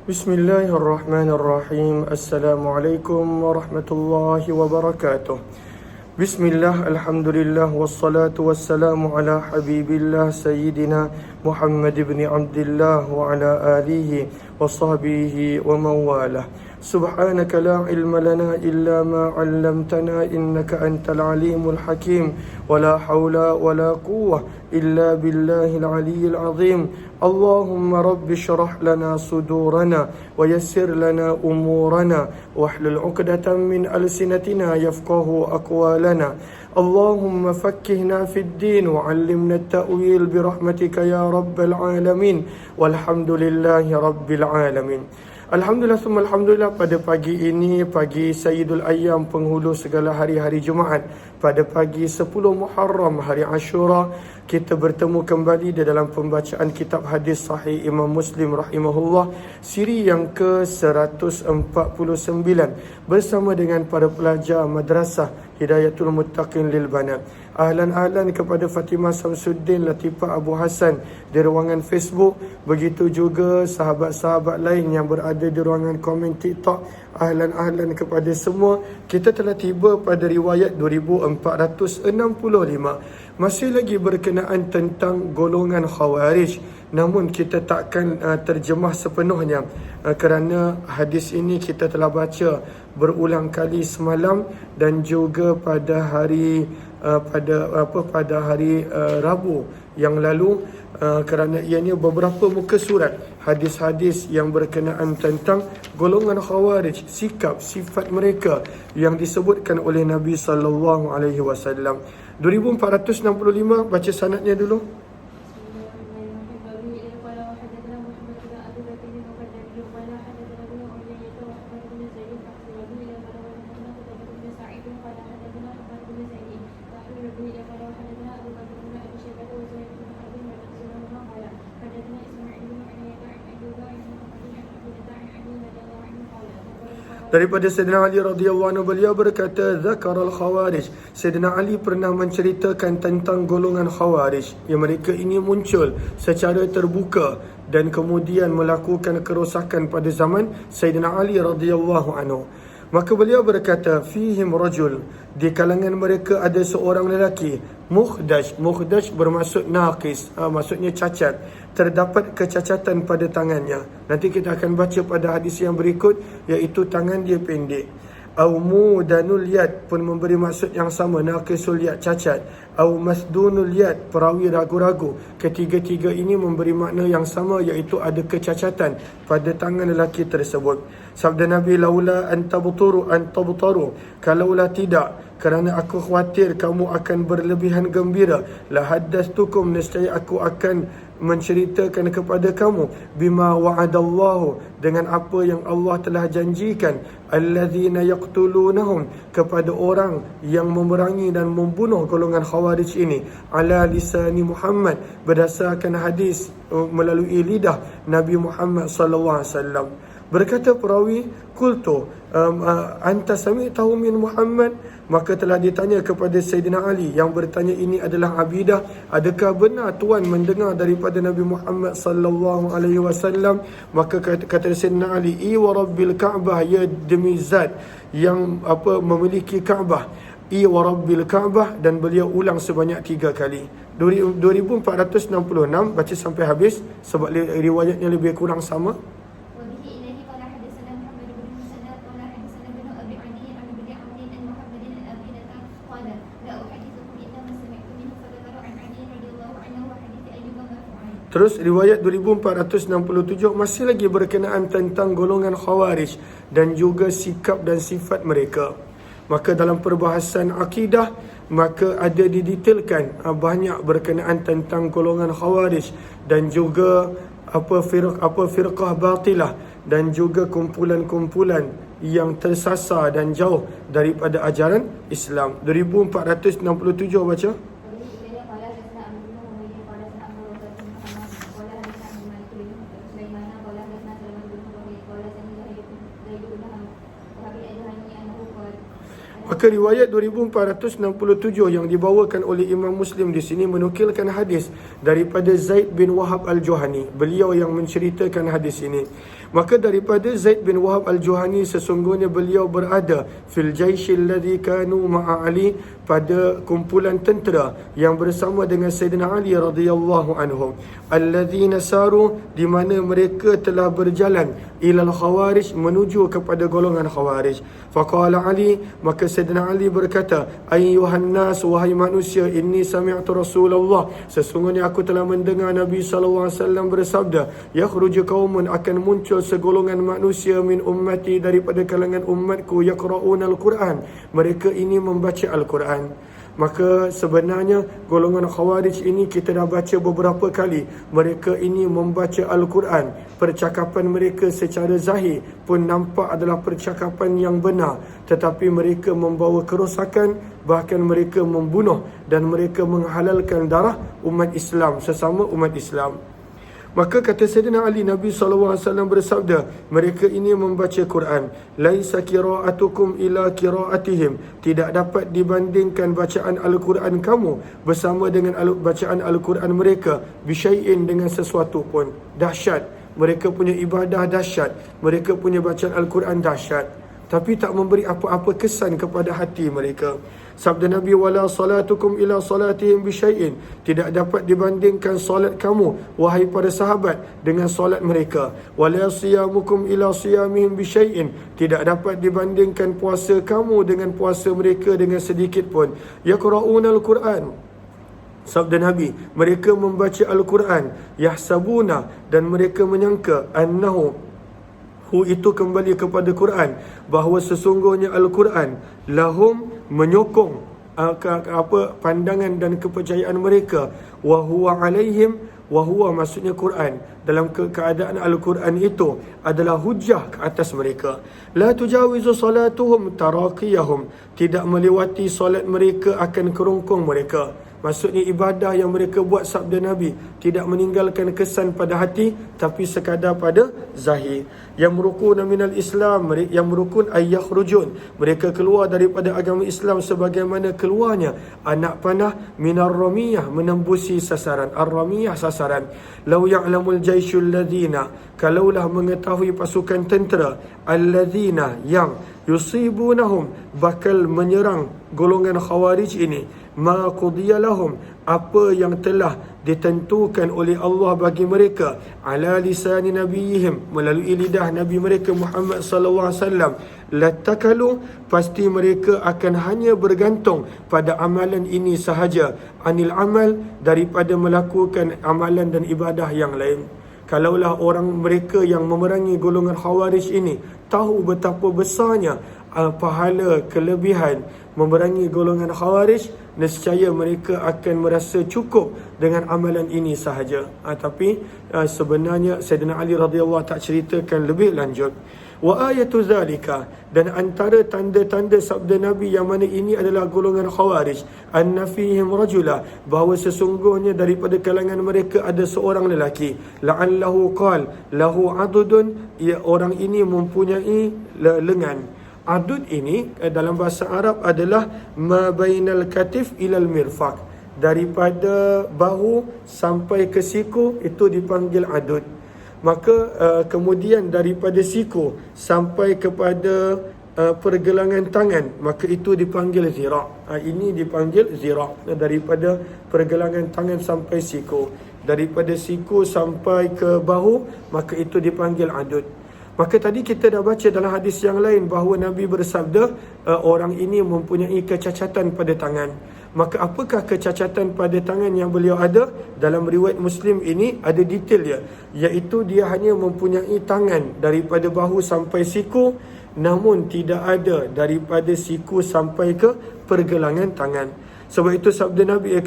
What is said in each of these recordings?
Bismillahirrahmanirrahim. Assalamualaikum warahmatullahi wabarakatuh. Bismillah, alhamdulillah, wassalatu wassalamu ala habibillah Sayyidina Muhammad ibn Abdullah wa ala alihi wa sahbihi wa mawalah. Subhanaka la ilma lana illa ma 'allamtana innaka antal alimul hakim wa la hawla wa la quwwah illa billahil aliyyil azim. Allahumma rabbi syrah lana sudurana wa yassir lana umurana wahlul 'uqdatam min alsinatina yafqahu aqwalana. Allahumma fakkihna fid din wa 'allimna at-ta'wil bi rahmatika ya rabbal alamin. Walhamdulillahi rabbil alamin. Alhamdulillah summa alhamdulillah, pada pagi ini, pagi Sayyidul Ayyam, penghulu segala hari-hari Jumaat, pada pagi 10 Muharram, hari Ashura, kita bertemu kembali di dalam pembacaan kitab hadis sahih Imam Muslim rahimahullah, siri yang ke-149 bersama dengan para pelajar Madrasah Hidayatul Muttaqin lil Banat. Ahlan-ahlan kepada Fatimah Samsuddin Latifah Abu Hassan di ruangan Facebook, begitu juga sahabat-sahabat lain yang berada di ruangan komen TikTok. Ahlan-ahlan kepada semua. Kita telah tiba pada riwayat 2465, masih lagi berkenaan tentang golongan Khawarij. Namun kita takkan terjemah sepenuhnya kerana hadis ini kita telah baca berulang kali semalam dan juga pada hari Rabu yang lalu, kerana ianya beberapa muka surat hadis-hadis yang berkenaan tentang golongan Khawarij, sikap sifat mereka yang disebutkan oleh Nabi sallallahu alaihi wasallam. 2465, baca sanadnya dulu. Daripada Sayyidina Ali radhiyallahu anhu, beliau berkata, Zakaral Khawarij, Sayyidina Ali pernah menceritakan tentang golongan Khawarij, yang mereka ini muncul secara terbuka dan kemudian melakukan kerosakan pada zaman Sayyidina Ali radhiyallahu anhu. Maka beliau berkata, fihim rajul, di kalangan mereka ada seorang lelaki, muhdaj bermaksud naqis, maksudnya cacat, terdapat kecacatan pada tangannya. Nanti kita akan baca pada hadis yang berikut, iaitu tangan dia pendek. Au mudanul yad pun memberi maksud yang sama, naqisul yad, cacat. Au masdunul yad, perawi ragu-ragu. Ketiga-tiga ini memberi makna yang sama, iaitu ada kecacatan pada tangan lelaki tersebut. Sabda Nabi, laula an tabtaru, kalaulah tidak kerana aku khawatir kamu akan berlebihan gembira, la haddastukum, nescaya aku akan menceritakan kepada kamu, bima wa'adallahu, dengan apa yang Allah telah janjikan, allazina yaqtulunahum, kepada orang yang memerangi dan membunuh golongan Khawarij ini, ala lisani Muhammad, berdasarkan hadis melalui lidah Nabi Muhammad sallallahu alaihi wasallam. Berkata perawi, qultu anta sami'tahu min Muhammad, maka telah ditanya kepada Sayyidina Ali yang bertanya ini adalah Abidah, adakah benar tuan mendengar daripada Nabi Muhammad sallallahu alaihi wasallam? Maka kata Sayyidina Ali, i wa rabbil Ka'bah, ya demi zat yang memiliki Ka'bah, i wa rabbil Ka'bah, dan beliau ulang sebanyak 3 kali. 2466, baca sampai habis sebab riwayatnya lebih kurang sama. Terus riwayat 2467 masih lagi berkenaan tentang golongan Khawarij dan juga sikap dan sifat mereka. Maka dalam perbahasan akidah, maka ada didetailkan banyak berkenaan tentang golongan Khawarij dan juga firqah batilah dan juga kumpulan-kumpulan yang tersasar dan jauh daripada ajaran Islam. 2467 baca. Maka riwayat 2467 yang dibawakan oleh Imam Muslim di sini menukilkan hadis daripada Zaid bin Wahab Al-Juhani. Beliau yang menceritakan hadis ini. Maka daripada Zaid bin Wahab Al-Juhani, sesungguhnya beliau berada fil jaisyil ladzi kanu ma'a Ali, pada kumpulan tentera yang bersama dengan Sayyidina Ali radhiyallahu anhu, alladzina saru, di mana mereka telah berjalan ilal khawarij, menuju kepada golongan khawarij. Faqala Ali, maka Sayyidina Ali berkata, ayyuhan nas, wahai manusia, inni sami'tu Rasulullah, sesungguhnya aku telah mendengar Nabi sallallahu alaihi wasallam bersabda, yakhruju qaumun, akan muncul segolongan manusia min ummati, daripada kalangan umatku, yaqra'una al-Quran, mereka ini membaca Al-Quran. Maka sebenarnya golongan Khawarij ini kita dah baca beberapa kali. Mereka ini membaca Al-Quran. Percakapan mereka secara zahir pun nampak adalah percakapan yang benar, tetapi mereka membawa kerosakan, bahkan mereka membunuh dan mereka menghalalkan darah umat Islam, sesama umat Islam. Maka kata Sayyidina Ali, Nabi SAW bersabda, mereka ini membaca Quran. Laisa qira'atukum ila qira'atihim, tidak dapat dibandingkan bacaan Al-Quran kamu bersama dengan bacaan Al-Quran mereka, bisyai'in, dengan sesuatu pun. Dahsyat, mereka punya ibadah dahsyat, mereka punya bacaan Al-Quran dahsyat, tapi tak memberi apa-apa kesan kepada hati mereka. Sabda Nabi, wala salatukum ila salatihim bisyai'in, tidak dapat dibandingkan solat kamu wahai para sahabat dengan solat mereka. Wala siyamukum ila siyamihim bisyai'in, tidak dapat dibandingkan puasa kamu dengan puasa mereka dengan sedikit pun. Yaqra'una al-Quran, sabda Nabi, mereka membaca Al-Quran, yahsabuna, dan mereka menyangka, annahu, itu kembali kepada Quran, bahawa sesungguhnya Al-Quran lahum, menyokong pandangan dan kepercayaan mereka, wa huwa alaihim, wa huwa maksudnya Quran, dalam keadaan Al-Quran itu adalah hujah ke atas mereka. La tujawizu salatuhum taraqiyahum, tidak melewati solat mereka akan kerongkong mereka. Maksudnya ibadah yang mereka buat, sabda Nabi, tidak meninggalkan kesan pada hati, tapi sekadar pada zahir. Yang merukun minal Islam, yang merukun ay yakhrujun, mereka keluar daripada agama Islam sebagaimana keluarnya anak panah minar ramiyah, menembusi sasaran. Ar-ramiyah, sasaran. Lau ya'lamul jaisyul ladzina, kalaulah mengetahui pasukan tentera, alladzina, yang yusibunahum, bakal menyerang golongan Khawarij ini, ma qudiya lahum, apa yang telah ditentukan oleh Allah bagi mereka, ala lisani nabiyihim, melalui lidah Nabi mereka Muhammad sallallahu alaihi wasallam, latakalu, pasti mereka akan hanya bergantung pada amalan ini sahaja, anil amal, daripada melakukan amalan dan ibadah yang lain. Kalaulah orang mereka yang memerangi golongan Khawarij ini tahu betapa besarnya pahala kelebihan memerangi golongan Khawarij, nescaya mereka akan merasa cukup dengan amalan ini sahaja. Tapi sebenarnya Sayyidina Ali radhiyallahu tak ceritakan lebih lanjut. Wa ayatu zalika, dan antara tanda-tanda sabda Nabi yang mana ini adalah golongan Khawarij, anna fihim rajula, bahawa sesungguhnya daripada kalangan mereka ada seorang lelaki, la'allahu qal lahu adudun, orang ini mempunyai lengan. Adud ini dalam bahasa Arab adalah ma bainal katif ilal mirfaq, daripada bahu sampai ke siku, itu dipanggil adud. Maka kemudian daripada siku sampai kepada pergelangan tangan, maka itu dipanggil zira'. Ini dipanggil zira', daripada pergelangan tangan sampai siku. Daripada siku sampai ke bahu, maka itu dipanggil adud. Maka tadi kita dah baca dalam hadis yang lain bahawa Nabi bersabda, orang ini mempunyai kecacatan pada tangan. Maka apakah kecacatan pada tangan yang beliau ada? Dalam riwayat Muslim ini ada detail dia, iaitu dia hanya mempunyai tangan daripada bahu sampai siku, namun tidak ada daripada siku sampai ke pergelangan tangan. Sebab itu sabda Nabi,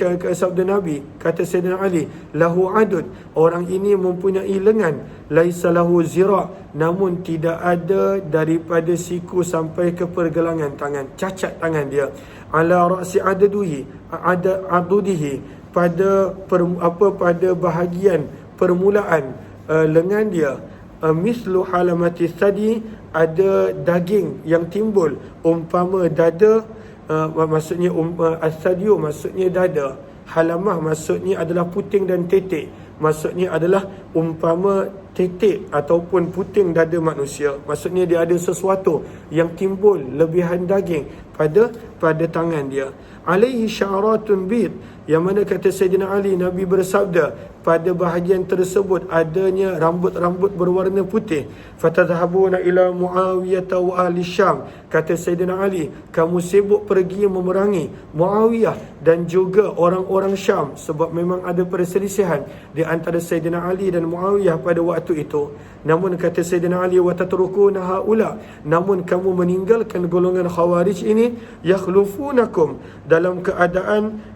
kata Sayyidina Ali, lahu adud, orang ini mempunyai lengan, laisa lahu zira', namun tidak ada daripada siku sampai ke pergelangan tangan, cacat tangan dia. Ala ra'si adudihi, pada bahagian permulaan lengan dia, mislu halamati thadi, ada daging yang timbul umpama dada, maksudnya as-sadiyu maksudnya dada, halamah maksudnya adalah puting dan tetek, maksudnya adalah umpama tetek ataupun puting dada manusia. Maksudnya dia ada sesuatu yang timbul lebihan daging pada tangan dia. Alaihi sya'ratun bid, yang mana kata Sayyidina Ali, Nabi bersabda, pada bahagian tersebut adanya rambut-rambut berwarna putih. Fatadhhabuna ila Muawiyah wa ahli Syam, kata Sayyidina Ali, kamu sibuk pergi memerangi Muawiyah dan juga orang-orang Syam, sebab memang ada perselisihan di antara Sayyidina Ali dan Muawiyah pada waktu itu. Namun kata Sayyidina Ali, wa tatrukuna haula, namun kamu meninggalkan golongan Khawarij ini, yakhlufunakum, dalam keadaan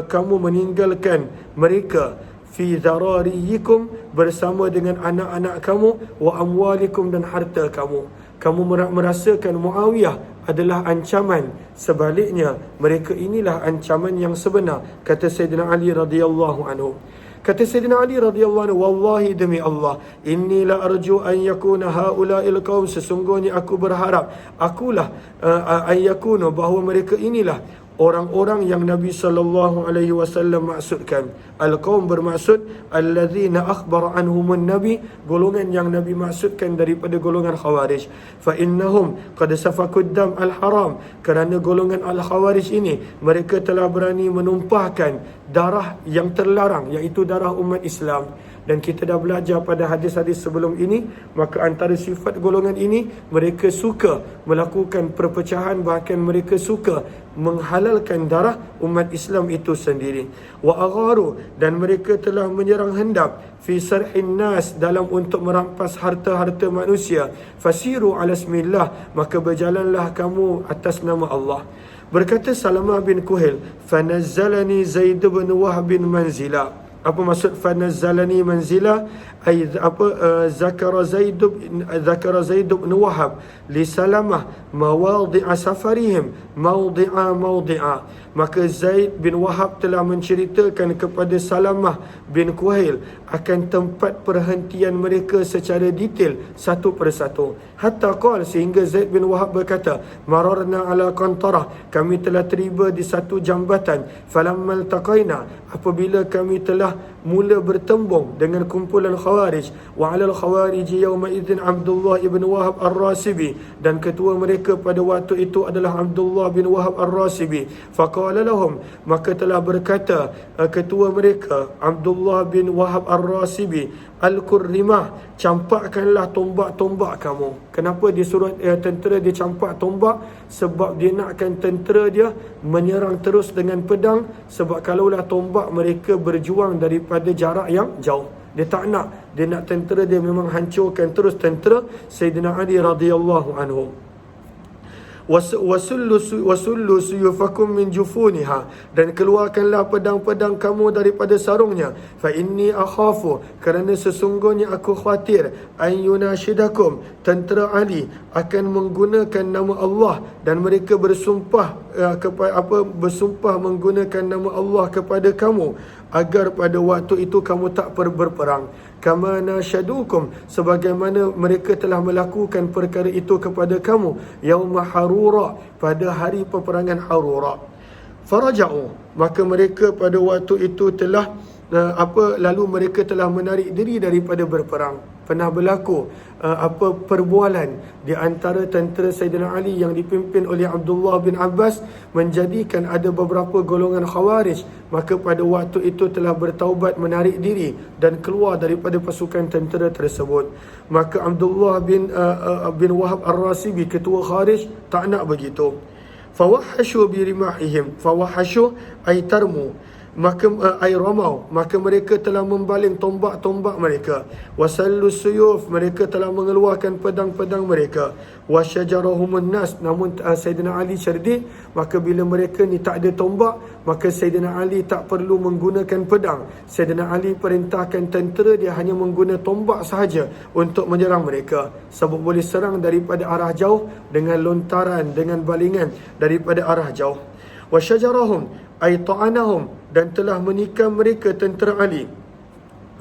kamu meninggalkan mereka, fi zarariyikum, bersama dengan anak-anak kamu, wa amwalikum, dan harta kamu. Kamu merasakan Muawiyah adalah ancaman, sebaliknya mereka inilah ancaman yang sebenar, kata Sayyidina Ali radhiyallahu anhu. Kata Sayyidina Ali radhiyallahu anhu, wallahi demi Allah, inni la arju an yakuna haula'il qaum, sesungguhnya aku berharap akulah an yakunu, bahawa mereka inilah orang-orang yang Nabi sallallahu alaihi wasallam maksudkan. Al-qaum bermaksud allazina akhbara anhumun nabi, golongan yang Nabi maksudkan daripada golongan Khawarij. Fa innahum qad safakud dam al-haram, kerana golongan al-Khawarij ini mereka telah berani menumpahkan darah yang terlarang, iaitu darah umat Islam. Dan kita dah belajar pada hadis-hadis sebelum ini, maka antara sifat golongan ini, mereka suka melakukan perpecahan, bahkan mereka suka menghalalkan darah umat Islam itu sendiri. Wa agharu, dan mereka telah menyerang hendap, fi sarhin nas, dalam untuk merampas harta-harta manusia. Fasiru ala ismillah, maka berjalanlah kamu atas nama Allah. Berkata Salamah bin Kuhail, fanazzalani Zaid bin Wahb bin manzila. Apa maksud fanazzalani manzila? Zakara Zaid bin Wahab li Salamah mawadhi'a safarihim mawdi'a. Maka Zaid bin Wahab telah menceritakan kepada Salamah bin Kuhail akan tempat perhentian mereka secara detail satu persatu. Hatta qala, sehingga Zaid bin Wahab berkata, mararna ala qantarah, kami telah tiba di satu jambatan. Falamma iltaqaina, apabila kami telah mula bertembung dengan kumpulan Khawarij, wa 'alal Khawarij yawma idzin Abdullah ibn Wahab Ar-Rasibi, dan ketua mereka pada waktu itu adalah Abdullah bin Wahab Ar-Rasibi. Faqala lahum, maka telah berkata ketua mereka Abdullah bin Wahab Ar-Rasibi, al-kurrimah, campakkanlah tombak-tombak kamu. Kenapa disuruh tentera dia campak tombak? Sebab dia nakkan tentera dia menyerang terus dengan pedang, sebab kalaulah tombak mereka berjuang daripada jarak yang jauh. Dia tak nak, dia nak tentera dia memang hancurkan terus tentera Sayyidina Ali radhiyallahu anhu. Wasullu suyufakum min jufuniha, dan keluarkanlah pedang-pedang kamu daripada sarungnya. Fa inni akhafu, kerana sesungguhnya aku khawatir, an yunashidakum, tentera Ali akan menggunakan nama Allah, dan mereka bersumpah bersumpah menggunakan nama Allah kepada kamu, agar pada waktu itu kamu tak berperang. Kama nasyadukum, sebagaimana mereka telah melakukan perkara itu kepada kamu, yauma harura, pada hari peperangan Harura. Faraja'u, maka mereka pada waktu itu telah lalu mereka telah menarik diri daripada berperang. Pernah berlaku perbualan di antara tentera Sayyidina Ali yang dipimpin oleh Abdullah bin Abbas, menjadikan ada beberapa golongan Khawarij, maka pada waktu itu telah bertaubat, menarik diri dan keluar daripada pasukan tentera tersebut. Maka Abdullah bin Wahab Ar-Rasibi, ketua Khawarij, tak nak begitu. Fawahashu birimahihim, fawahashu ay tarmu, maka ramau, maka mereka telah membaling tombak-tombak mereka. Wasallu suyuf, mereka telah mengeluarkan pedang-pedang mereka. Wasyajarohumun nas, namun Sayyidina Ali cerdik, maka bila mereka ni tak ada tombak, maka Sayyidina Ali tak perlu menggunakan pedang. Sayyidina Ali perintahkan tentera dia hanya menggunakan tombak sahaja untuk menyerang mereka, sebab boleh serang daripada arah jauh dengan lontaran, dengan balingan daripada arah jauh. Wasyajarahum ay ta'anahum, dan telah menikam mereka tentera Ali.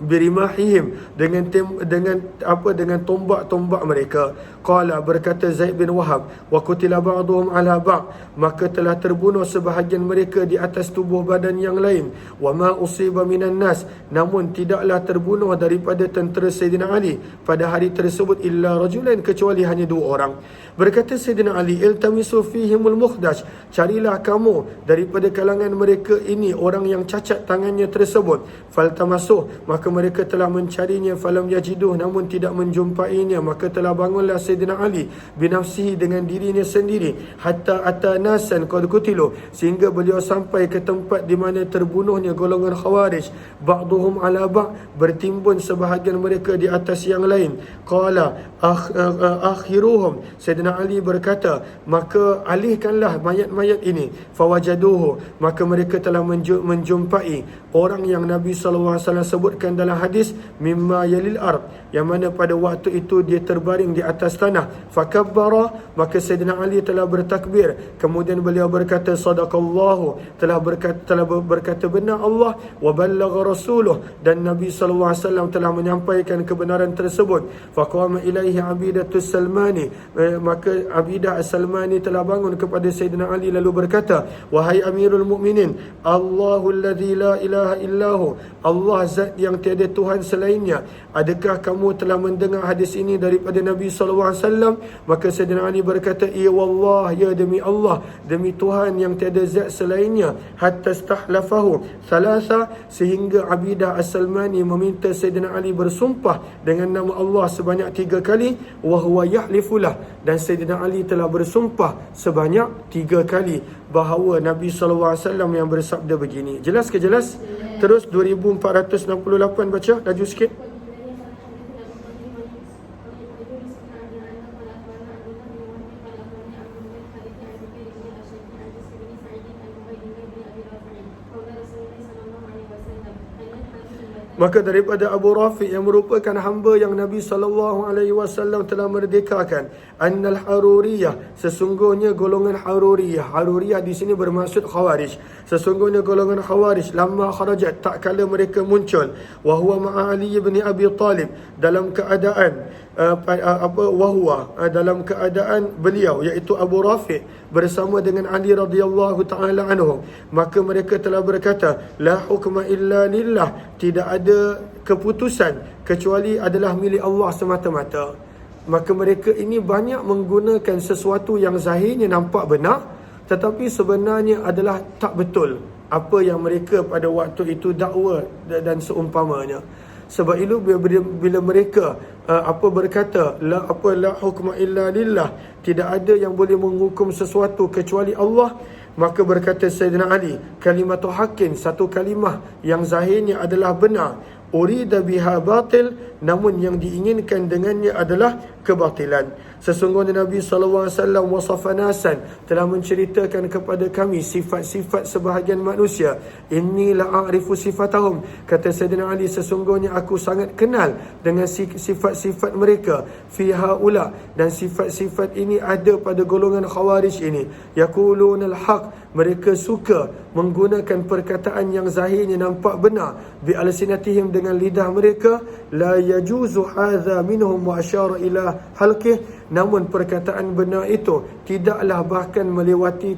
birimahihim, dengan tombak-tombak mereka. Qala, berkata Zaid bin Wahab, wa qutila ba'duhum ala ba', maka telah terbunuh sebahagian mereka di atas tubuh badan yang lain. Wa ma usiba minan nas, namun tidaklah terbunuh daripada tentera Sayyidina Ali pada hari tersebut illa rajulan, kecuali hanya 2 orang. Berkata Sayyidina Ali, iltamisu fihimul mukhdash, carilah kamu daripada kalangan mereka ini orang yang cacat tangannya tersebut. Faltamasuh, maka mereka telah mencarinya, falam yajiduh, namun tidak menjumpainya. Maka telah bangunlah Sayyidina Ali binafsihi, dengan dirinya sendiri, hatta atanasan qad qutilu, sehingga beliau sampai ke tempat di mana terbunuhnya golongan Khawarij. Ba'duhum ala ba', bertimbun sebahagian mereka di atas yang lain. Qala akhiruhum, Sayyidina Ali berkata, maka alihkanlah mayat-mayat ini. Fawajaduhu, maka mereka telah menjumpai orang yang Nabi SAW sebutkan dalam hadis, mimma yalil ard, yang mana pada waktu itu dia terbaring di atas tanah. Fakabbara, maka Sayyidina Ali telah bertakbir. Kemudian beliau berkata, sadaqallahu, telah berkata benar Allah, wa ballagha rasuluh, dan Nabi SAW telah menyampaikan kebenaran tersebut. Faqama ilaihi Abidatus Salmani, maka Abidah As-Salmani telah bangun kepada Sayyidina Ali lalu berkata, wahai Amirul Mukminin, Allahul ladzi la ilaha illahu, Allah zat yang tiada Tuhan selainnya, adakah kamu telah mendengar hadis ini daripada Nabi SAW? Maka Sayyidina Ali berkata, iya wallah, ya demi Allah, demi Tuhan yang tiada zat selainnya. Hatta stahlafahu thalatha, sehingga Abidah As-Salmani meminta Sayyidina Ali bersumpah dengan nama Allah sebanyak 3 kali. Wa huwa yahlifulah, dan Sayyidina Ali telah bersumpah sebanyak 3 kali bahawa Nabi SAW yang bersabda begini. Jelas ke jelas? Terus 2468 baca laju sikit. Maka daripada Abu Rafi, yang merupakan hamba yang Nabi SAW telah merdekakan, annal haruriyah, sesungguhnya golongan haruriyah. Haruriyah di sini bermaksud Khawarij. Sesungguhnya golongan Khawarij, lamma kharajat, tak kala mereka muncul, wa huwa ma'a Ali bin Abi Talib, dalam keadaan dalam keadaan beliau, iaitu Abu Rafi, bersama dengan Ali radhiyallahu taala anhu. Maka mereka telah berkata, la hukma illa lillah, tidak ada keputusan kecuali adalah milik Allah semata-mata. Maka mereka ini banyak menggunakan sesuatu yang zahirnya nampak benar, tetapi sebenarnya adalah tak betul apa yang mereka pada waktu itu dakwa dan seumpamanya. Sebab itu bila mereka berkata la hukma illa lillah, tidak ada yang boleh menghukum sesuatu kecuali Allah, maka berkata Sayyidina Ali, kalimatu haqqin, satu kalimah yang zahirnya adalah benar, urida biha batil, namun yang diinginkan dengannya adalah kebatilan. Sesungguhnya Nabi SAW wasafa nasan, telah menceritakan kepada kami sifat-sifat sebahagian manusia. Inni la'arifu sifatahum, kata Sayyidina Ali, sesungguhnya aku sangat kenal dengan sifat-sifat mereka. Fi haula, dan sifat-sifat ini ada pada golongan Khawarij ini. Yaqulunal haq, mereka suka menggunakan perkataan yang zahirnya nampak benar, bi alsinatihim, dengan lidah mereka. La yajuzu hadza minhum wa asyara ila halqih, namun perkataan benar itu tidaklah bahkan melewati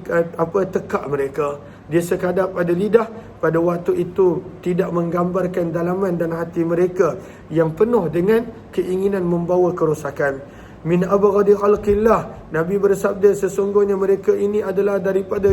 tekak mereka. Dia sekadar pada lidah, pada waktu itu tidak menggambarkan dalaman dan hati mereka yang penuh dengan keinginan membawa kerosakan. Min abghadi khalqillah, Nabi bersabda, sesungguhnya mereka ini adalah daripada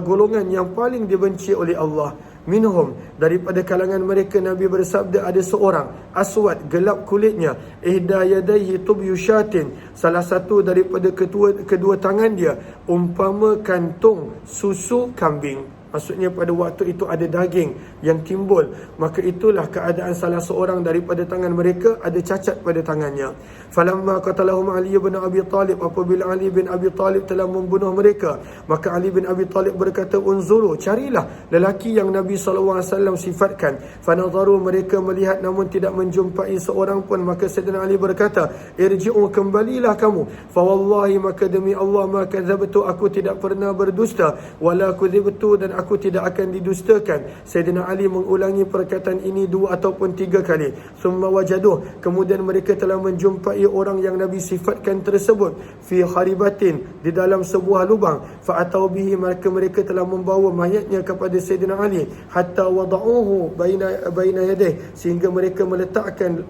golongan yang paling dibenci oleh Allah. Minhum, daripada kalangan mereka, Nabi bersabda, ada seorang aswad, gelap kulitnya, ihda yadayhi tubyu syatin, salah satu daripada kedua tangan dia umpama kantung susu kambing. Maksudnya pada waktu itu ada daging yang timbul. Maka itulah keadaan salah seorang daripada tangan mereka, ada cacat pada tangannya. Falamma qatalahum Ali bin Abi Talib, apabila Ali bin Abi Talib telah membunuh mereka, maka Ali bin Abi Talib berkata, unzuru, carilah lelaki yang Nabi SAW sifatkan. Fanadharu, mereka melihat namun tidak menjumpai seorang pun. Maka Sayyidina Ali berkata, irji'u, kembalilah kamu. Fawallahi, maka demi Allah, ma kadzabtu, aku tidak pernah berdusta, wala kudzibtu, dan aku tidak akan didustakan. Sayyidina Ali mengulangi perkataan ini 2 ataupun 3 kali. Summa wajaduh, kemudian mereka telah menjumpai orang yang Nabi sifatkan tersebut fi kharibatin, di dalam sebuah lubang. Fa'atau bihi, mereka telah membawa mayatnya kepada Sayyidina Ali, hatta wada'uhu baina yadayh, sehingga mereka meletakkan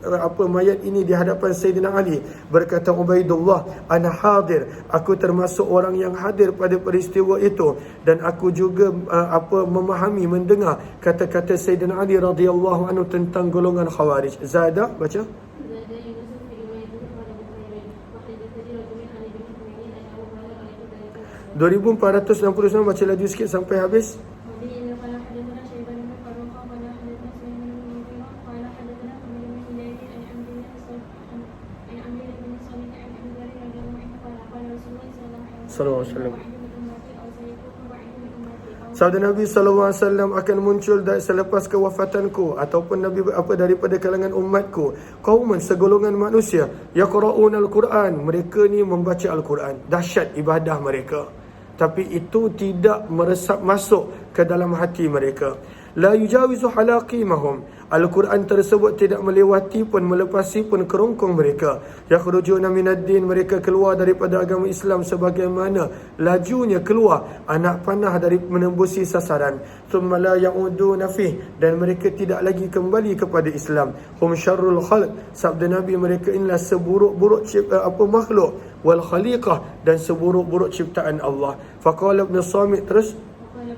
mayat ini di hadapan Sayyidina Ali. Berkata Ubaidullah, ana hadir, aku termasuk orang yang hadir pada peristiwa itu, dan aku juga memahami, mendengar kata-kata Sayyidina Ali radhiyallahu anhu tentang golongan Khawarij. Zada, baca. 2469, baca laju sikit sampai habis. Sallallahu alaihi wasallam. Sabda Nabi sallallahu alaihi wasallam akan muncul selepas kewafatanku ataupun Nabi daripada kalangan umatku, kauman, segolongan manusia, yaqra'un al-Quran, mereka ni membaca al-Quran. Dahsyat ibadah mereka, tapi itu tidak meresap masuk ke dalam hati mereka. La yujawizu halaqimahum, Al-Quran tersebut tidak melewati pun, melepasi pun kerongkong mereka. Yakhrujuna minad din, mereka keluar daripada agama Islam sebagaimana lajunya keluar anak panah dari menembusi sasaran. Thumma la ya'uduna fih, dan mereka tidak lagi kembali kepada Islam. Hum syarrul khalq, sabda Nabi, mereka inilah seburuk-buruk makhluk, wal khaliqah, dan seburuk-buruk ciptaan Allah. Faqala Ibn Samit, terus وبه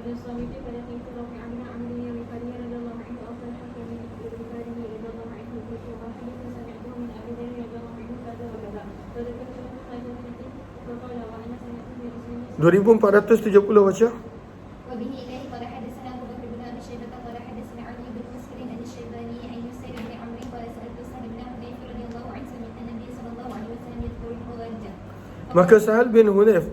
2470 baca. إليه قال حدثنا أبو بكر بن أبي شيبة قال حدثنا علي بن مسكر عن الشيباني عن يسير بن عمرو قال سألت سهل بن حنيف رضي الله عنه سمعت النبي صلى الله عليه وسلم يذكر الخوارج. Maka Sahal bin Hunayf,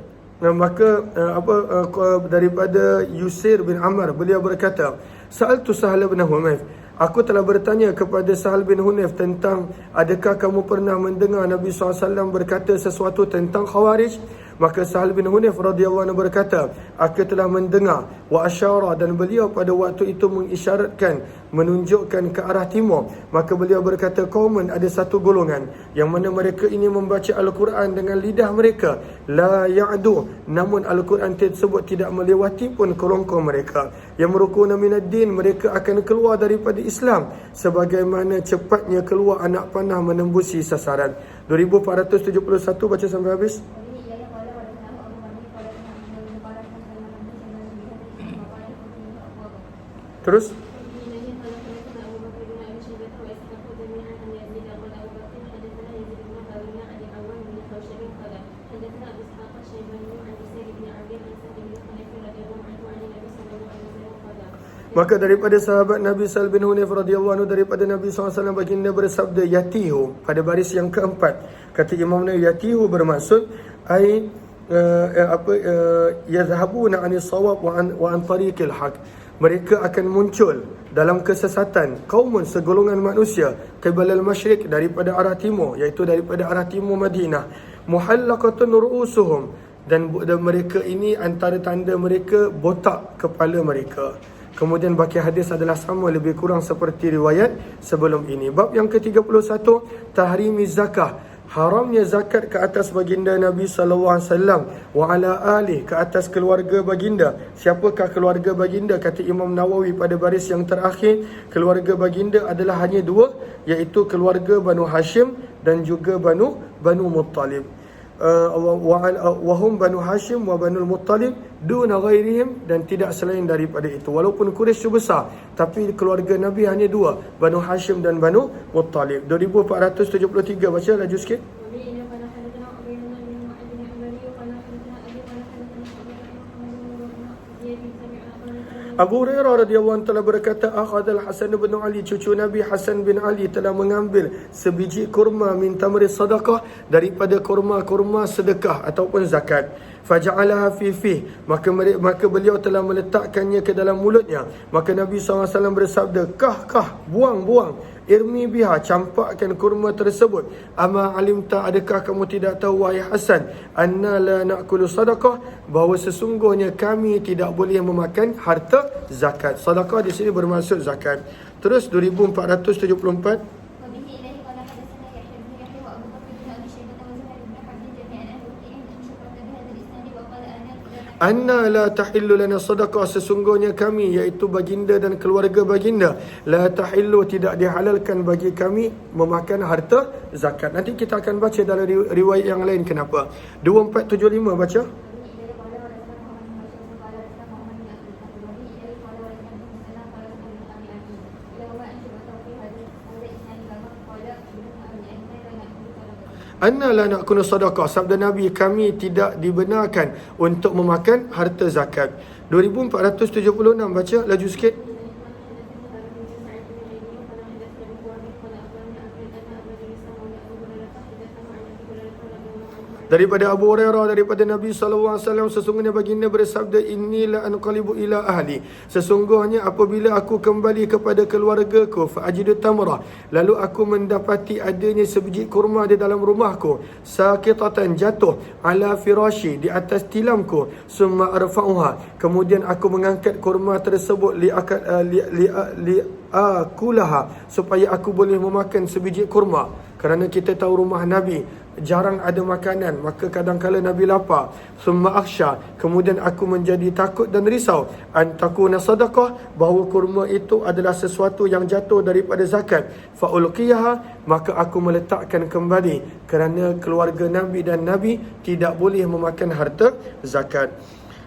daripada Yusair bin Amr, beliau berkata, Sa'altu Sahal bin Hunayf, aku telah bertanya kepada Sahal bin Hunayf tentang, adakah kamu pernah mendengar Nabi SAW berkata sesuatu tentang Khawarij? Maka Sahal bin Hunayf radhiyallahu anhu berkata, aku telah mendengar, wa asyara, dan beliau pada waktu itu mengisyaratkan, menunjukkan ke arah timur. Maka beliau berkata, kauman, ada satu golongan yang mana mereka ini membaca Al-Quran dengan lidah mereka, la ya'du, namun Al-Quran tersebut tidak melewati pun kerongkong mereka. Yang merukuna minad din, mereka akan keluar daripada Islam sebagaimana cepatnya keluar anak panah menembusi sasaran. 2471 baca sampai habis. Terus maka daripada sahabat Nabi Sa'al bin Hunayf radhiyallahu anhu, daripada Nabi SAW, baginda bersabda, yatihu, pada baris yang keempat. Kata Imam Nawawi, yatihu bermaksud yazhabuna anis sawab wa an tariqil haq. Mereka akan muncul dalam kesesatan, kaumun, segolongan manusia, qibalal masyriq, daripada arah timur, iaitu daripada arah timur Madinah, muhallaqatun ru'usuhum, dan mereka ini antara tanda mereka botak kepala mereka. Kemudian baki hadis adalah sama lebih kurang seperti riwayat sebelum ini. Bab yang ke-31, tahrimi zakah, haramnya zakat ke atas baginda Nabi sallallahu alaihi wasallam, wa ala ali, ke atas keluarga baginda. Siapakah keluarga baginda? Kata Imam Nawawi pada baris yang terakhir, keluarga baginda adalah hanya dua, iaitu keluarga Banu Hashim dan juga Banu Muttalib. Wahum Banu Hashim wa Banu Muttalib duna ghairihim, dan tidak selain daripada itu. Walaupun Quraisy itu besar, tapi keluarga Nabi hanya dua, Banu Hashim dan Banu Muttalib. 2473 baca laju sikit. Abu Hurairah radhiyallahu anhu telah berkata, akhadal Hasan bin Ali, cucu Nabi Hasan bin Ali telah mengambil sebiji kurma min tamri sadaqah, daripada kurma-kurma sedekah ataupun zakat. faja'alaha fi fih, maka beliau telah meletakkannya ke dalam mulutnya. Maka Nabi SAW bersabda, kah, buang, irmi biha, campakkan kurma tersebut. Ama alimta, adakah kamu tidak tahu wahai Hasan, anna la na'kulu sadaqah, bahawa sesungguhnya kami tidak boleh memakan harta zakat. Sedekah di sini bermaksud zakat. Terus 2474. وبه إليه قال حدثنا يحيى بن يحيى وأبو بكر بن أبي شيبة وزهير بن حرب جميعا أهل وكيع عن شعبة بهذا الإسناد وقال Anna la tahillu lana sadaqah, sesungguhnya kami, iaitu baginda dan keluarga baginda, la tahillu, tidak dihalalkan bagi kami memakan harta zakat. Nanti kita akan baca dalam riwayat yang lain kenapa. 2475 baca. Anna la na'kulu sadaqah, sabda Nabi, kami tidak dibenarkan untuk memakan harta zakat. 2476 baca laju sikit. Daripada Abu Hurairah, daripada Nabi SAW, sesungguhnya baginda bersabda, inilah anqalibu ila ahli, sesungguhnya apabila aku kembali kepada keluargaku, fa'ajidu tamrah, lalu aku mendapati adanya sebiji kurma di dalam rumahku, saqitatan, jatuh, ala firashi, di atas tilamku, summa arfa'uha, kemudian aku mengangkat kurma tersebut li'akulaha, supaya aku boleh memakan sebiji kurma. Kerana kita tahu rumah Nabi jarang ada makanan, maka kadang-kala Nabi lapar. Summa akhsha, kemudian aku menjadi takut dan risau, an takuna sadaqah, bahawa kurma itu adalah sesuatu yang jatuh daripada zakat. Fa ulqiyaha, maka aku meletakkan kembali, kerana keluarga Nabi dan Nabi tidak boleh memakan harta zakat.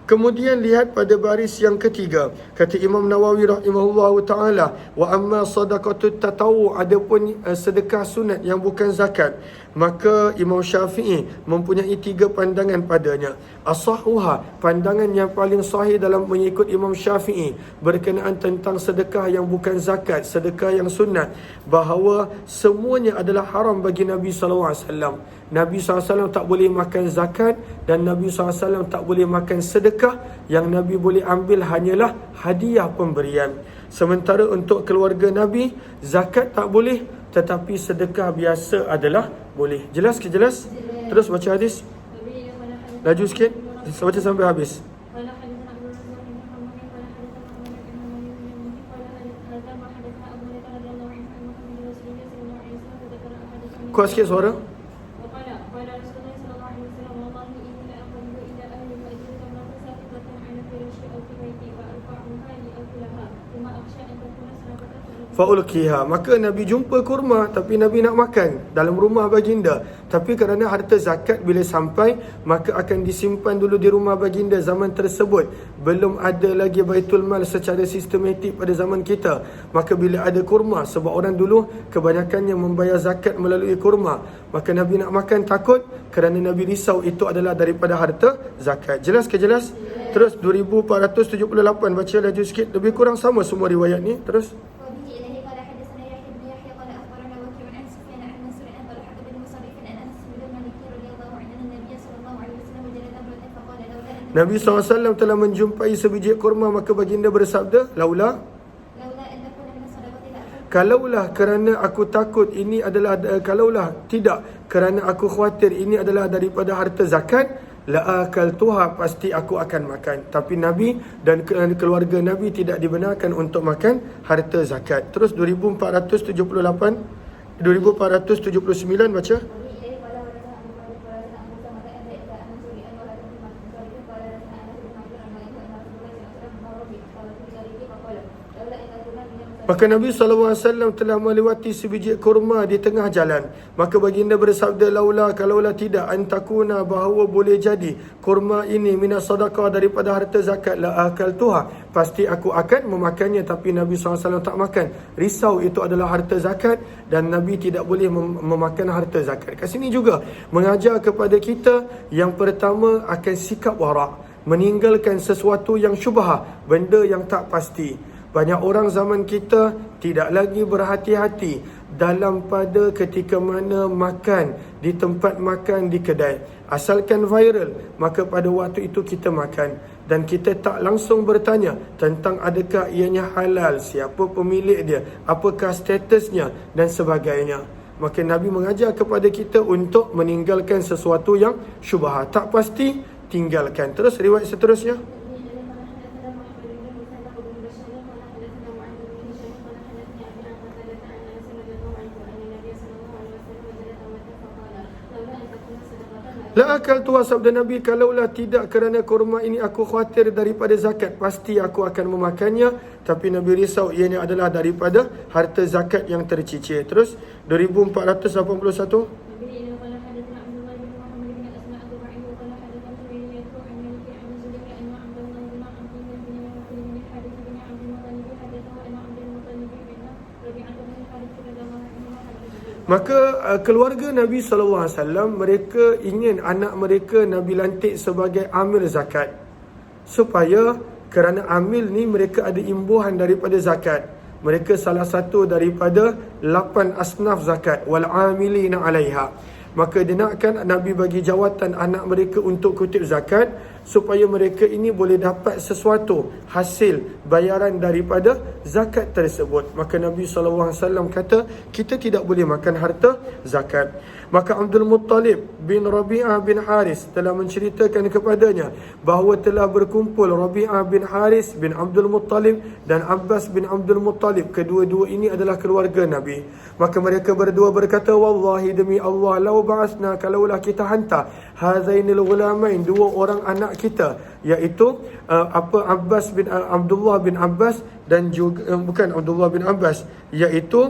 Kemudian lihat pada baris yang ketiga, kata Imam Nawawi rahimahullahu taala, wa amma sadaqatut tatawu, adapun sedekah sunat yang bukan zakat, maka Imam Syafi'i mempunyai 3 pandangan padanya. As-sahuha, pandangan yang paling sahih dalam mengikut Imam Syafi'i berkenaan tentang sedekah yang bukan zakat, sedekah yang sunat, bahawa semuanya adalah haram bagi Nabi SAW. Nabi SAW tak boleh makan zakat, dan Nabi SAW tak boleh makan sedekah. Yang Nabi boleh ambil hanyalah hadiah pemberian. Sementara untuk keluarga Nabi, zakat tak boleh, tetapi sedekah biasa adalah boleh. Jelas ke jelas? Terus baca hadis. Laju sikit, baca sampai habis. Kuat sikit suara. Fa'ulqiha, maka Nabi jumpa kurma tapi Nabi nak makan dalam rumah baginda, tapi kerana harta zakat bila sampai maka akan disimpan dulu di rumah baginda. Zaman tersebut belum ada lagi Baitul Mal secara sistematik pada zaman kita. Maka bila ada kurma, sebab orang dulu kebanyakannya membayar zakat melalui kurma, maka Nabi nak makan takut, kerana Nabi risau itu adalah daripada harta zakat. Jelas ke jelas? Terus 2478 baca laju sikit, lebih kurang sama semua riwayat ni. Terus Nabi SAW telah menjumpai sebiji kurma, maka baginda bersabda, kalaulah kerana aku takut ini adalah, kalaulah tidak kerana aku khawatir ini adalah daripada harta zakat, la'akaltuha, pasti aku akan makan. Tapi Nabi dan keluarga Nabi tidak dibenarkan untuk makan harta zakat. Terus 2479 baca. Maka Nabi SAW telah melewati sebiji kurma di tengah jalan. Maka baginda bersabda, kalaulah tidak, antakuna, bahawa boleh jadi kurma ini minas sadaqah, daripada harta zakat, la akaltuha, pasti aku akan memakannya. Tapi Nabi SAW tak makan, risau itu adalah harta zakat, dan Nabi tidak boleh memakan harta zakat. Kat sini juga mengajar kepada kita, yang pertama akan sikap wara', meninggalkan sesuatu yang syubhah, benda yang tak pasti. Banyak orang zaman kita tidak lagi berhati-hati dalam pada ketika mana makan di tempat makan di kedai. Asalkan viral, maka pada waktu itu kita makan dan kita tak langsung bertanya tentang adakah ianya halal, siapa pemilik dia, apakah statusnya dan sebagainya. Maka Nabi mengajar kepada kita untuk meninggalkan sesuatu yang syubhat, tak pasti, tinggalkan. Terus riwayat seterusnya. La akal tuah sabda Nabi, kalaulah tidak kerana kurma ini aku khawatir daripada zakat, pasti aku akan memakannya. Tapi Nabi risau ianya adalah daripada harta zakat yang tercicir. Terus 2481. Maka keluarga Nabi SAW, mereka ingin anak mereka Nabi lantik sebagai amil zakat. Supaya kerana amil ni mereka ada imbuhan daripada zakat. Mereka salah satu daripada 8 asnaf zakat. Wal amilina alaiha. Maka dia nakkan Nabi bagi jawatan anak mereka untuk kutip zakat, supaya mereka ini boleh dapat sesuatu hasil bayaran daripada zakat tersebut. Maka Nabi SAW kata, kita tidak boleh makan harta zakat. Maka Abdul Muttalib bin Rabi'ah bin Haris telah menceritakan kepadanya bahawa telah berkumpul Rabi'ah bin Haris bin Abdul Muttalib dan Abbas bin Abdul Muttalib. Kedua-dua ini adalah keluarga Nabi. Maka mereka berdua berkata, wallahi demi Allah, lau ba'asna, kalaulah kita hantar hazainil ghulamain, dua orang anak kita, iaitu Abbas bin Abdullah bin Abbas dan juga bukan Abdullah bin Abbas, iaitu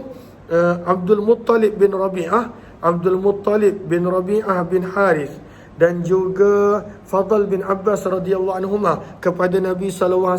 Abdul Muttalib bin Rabi'ah, Abdul Muttalib bin Rabi'ah bin Harith dan juga Fadl bin Abbas radhiyallahu anhuma kepada Nabi SAW.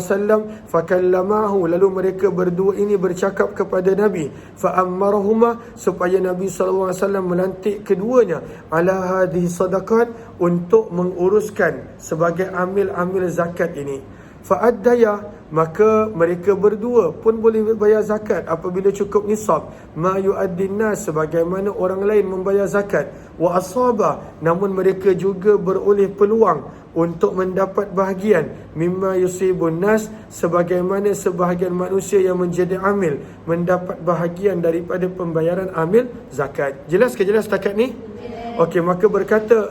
Fakallamahu, lalu mereka berdua ini bercakap kepada Nabi, fa'ammarahuma, supaya Nabi SAW melantik keduanya ala hadhihi sadaqat, untuk menguruskan sebagai amil-amil zakat ini. Fa'addaya, maka mereka berdua pun boleh bayar zakat apabila cukup nisab, ma yu'addin nas, sebagaimana orang lain membayar zakat. Wa asaba, namun mereka juga beroleh peluang untuk mendapat bahagian mimma yusibun nas, sebagaimana sebahagian manusia yang menjadi amil mendapat bahagian daripada pembayaran amil zakat. Jelas ke jelas setakat ni? Okey, maka berkata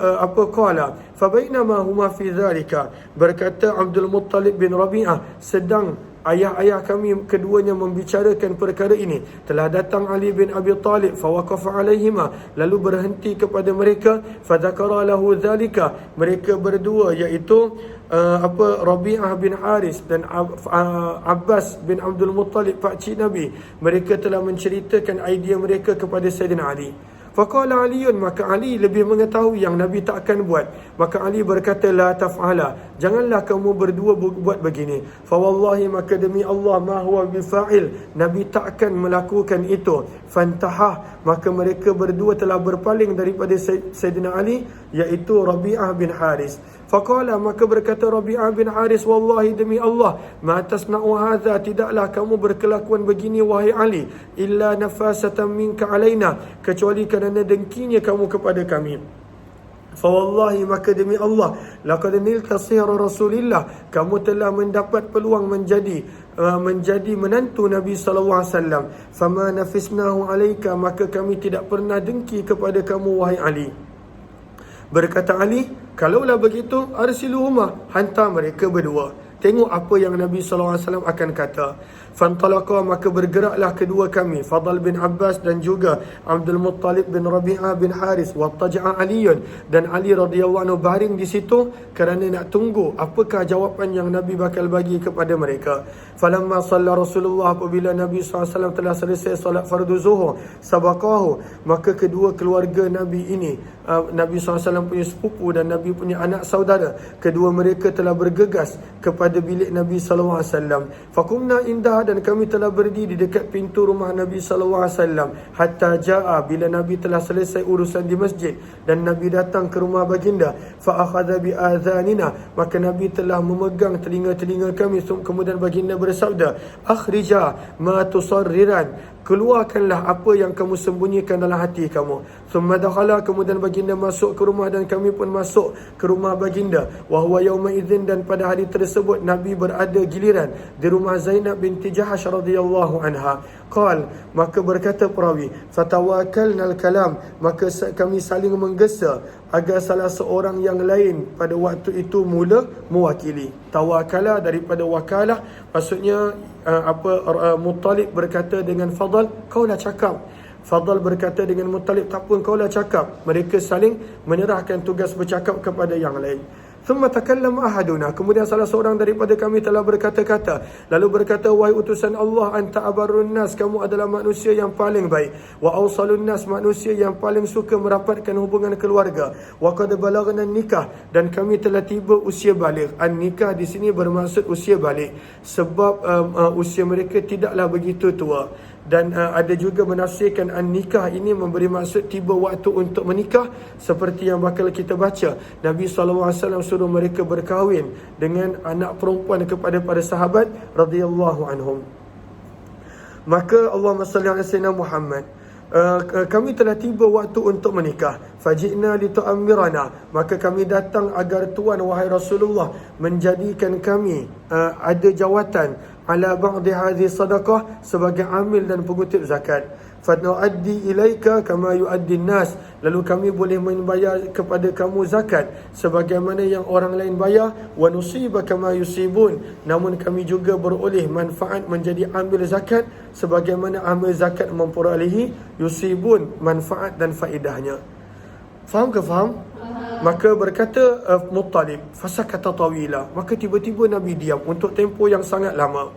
qala fa bainama huma fi dhalika, berkata Abdul Muttalib bin Rabi'ah, sedang ayah-ayah kami keduanya membicarakan perkara ini, telah datang Ali bin Abi Talib fa waqafa alaihima, lalu berhenti kepada mereka, fa dzakara lahu dhalika, mereka berdua iaitu Rabi'ah bin Haris dan Abbas bin Abdul Muttalib pakcik Nabi, mereka telah menceritakan idea mereka kepada Sayyidina Ali. Faqala Aliun, maka Ali lebih mengetahui yang Nabi tak akan buat. Maka Ali berkata, la taf'ala, janganlah kamu berdua buat begini. Fa wallahi, maka demi Allah, ma huwa bifa'il, Nabi tak akan melakukan itu. Fantahah, maka mereka berdua telah berpaling daripada Sayyidina Ali, iaitu Rabi'ah bin Haris. Faqala, maka berkata Rabi'ah bin Haris, wallahi demi Allah, ma tasna'u hadha, tidaklah kamu berkelakuan begini wahai Ali, illa nafasatan minka alaina, kecuali kerana dengkinya kamu kepada kami. Fa wallahi, maka demi Allah, laqad nilta sihra Rasulillah, kamu telah mendapat peluang menjadi menantu Nabi SAW. Fama nafisnahu alaika, maka kami tidak pernah dengki kepada kamu wahai Ali. Berkata Ali, kalaulah begitu, arsiluhuma, hantar mereka berdua, tengok apa yang Nabi SAW akan kata. Fantalaqa, maka bergeraklah kedua kami, Fadl bin Abbas dan juga Abdul Muttalib bin Rabi'ah bin Haris, wattaja'a Aliyun, dan Ali radhiyallahu anhu baring di situ kerana nak tunggu apakah jawapan yang Nabi bakal bagi kepada mereka. Falamma shalla Rasulullah, apabila Nabi SAW telah selesai salat fardu zuhur, sabaqahu, maka kedua keluarga Nabi ini, Nabi SAW punya sepupu dan Nabi punya anak saudara, kedua mereka telah bergegas kepada bilik Nabi SAW. Faqumna indah, dan kami telah berdiri di dekat pintu rumah Nabi SAW, hatta ja'a, bila Nabi telah selesai urusan di masjid dan Nabi datang ke rumah baginda. Fa akhadha bi adhanina, maka Nabi telah memegang telinga-telinga kami, kemudian baginda bersabda, akhrija ma tusarriran, keluarkanlah apa yang kamu sembunyikan dalam hati kamu. Thumma dakhala, kemudian baginda masuk ke rumah dan kami pun masuk ke rumah baginda. Wa huwa yauma idzin, dan pada hari tersebut Nabi berada giliran di rumah Zainab binti Jahash radhiyallahu anha. Qal, maka berkata perawi, fatawakalnal kalam, maka kami saling menggesa agar salah seorang yang lain pada waktu itu mula mewakili. Tawakala daripada wakalah, maksudnya Muttalib berkata dengan Fadal, kaulah cakap. Fadal berkata dengan Muttalib, tak pun, kaulah cakap. Mereka saling menyerahkan tugas bercakap kepada yang lain. Thumma takallama ahaduna, kemudian salah seorang daripada kami telah berkata-kata, lalu berkata, wahai utusan Allah, anta abarrun nas, kamu adalah manusia yang paling baik, wa awsalun nas, manusia yang paling suka merapatkan hubungan keluarga, wa qad balaghna nikah, dan kami telah tiba usia balik. An-nikah di sini bermaksud usia balik, sebab usia mereka tidaklah begitu tua. Dan ada juga menafsirkan an-nikah ini memberi maksud tiba waktu untuk menikah, seperti yang bakal kita baca. Nabi SAW suruh mereka berkahwin dengan anak perempuan kepada para sahabat radhiyallahu anhum. Maka Allahumma salli ala sayyidina Muhammad, kami telah tiba waktu untuk menikah. Faji'na litu'ammirana, maka kami datang agar Tuan wahai Rasulullah menjadikan kami ada jawatan ala ba'di hadhihi sadaqah, sebagai amil dan pengutip zakat. Fanu'addi ilaika kama yu'addi nas, lalu kami boleh membayar kepada kamu zakat sebagaimana yang orang lain bayar. Wa nusiba kama yusibun, namun kami juga beroleh manfaat menjadi amil zakat sebagaimana amil zakat memperolehi yusibun, manfaat dan faedahnya. Faham ke faham? Maka berkata Muttalib, fasakata tawila, maka tiba-tiba Nabi diam untuk tempoh yang sangat lama.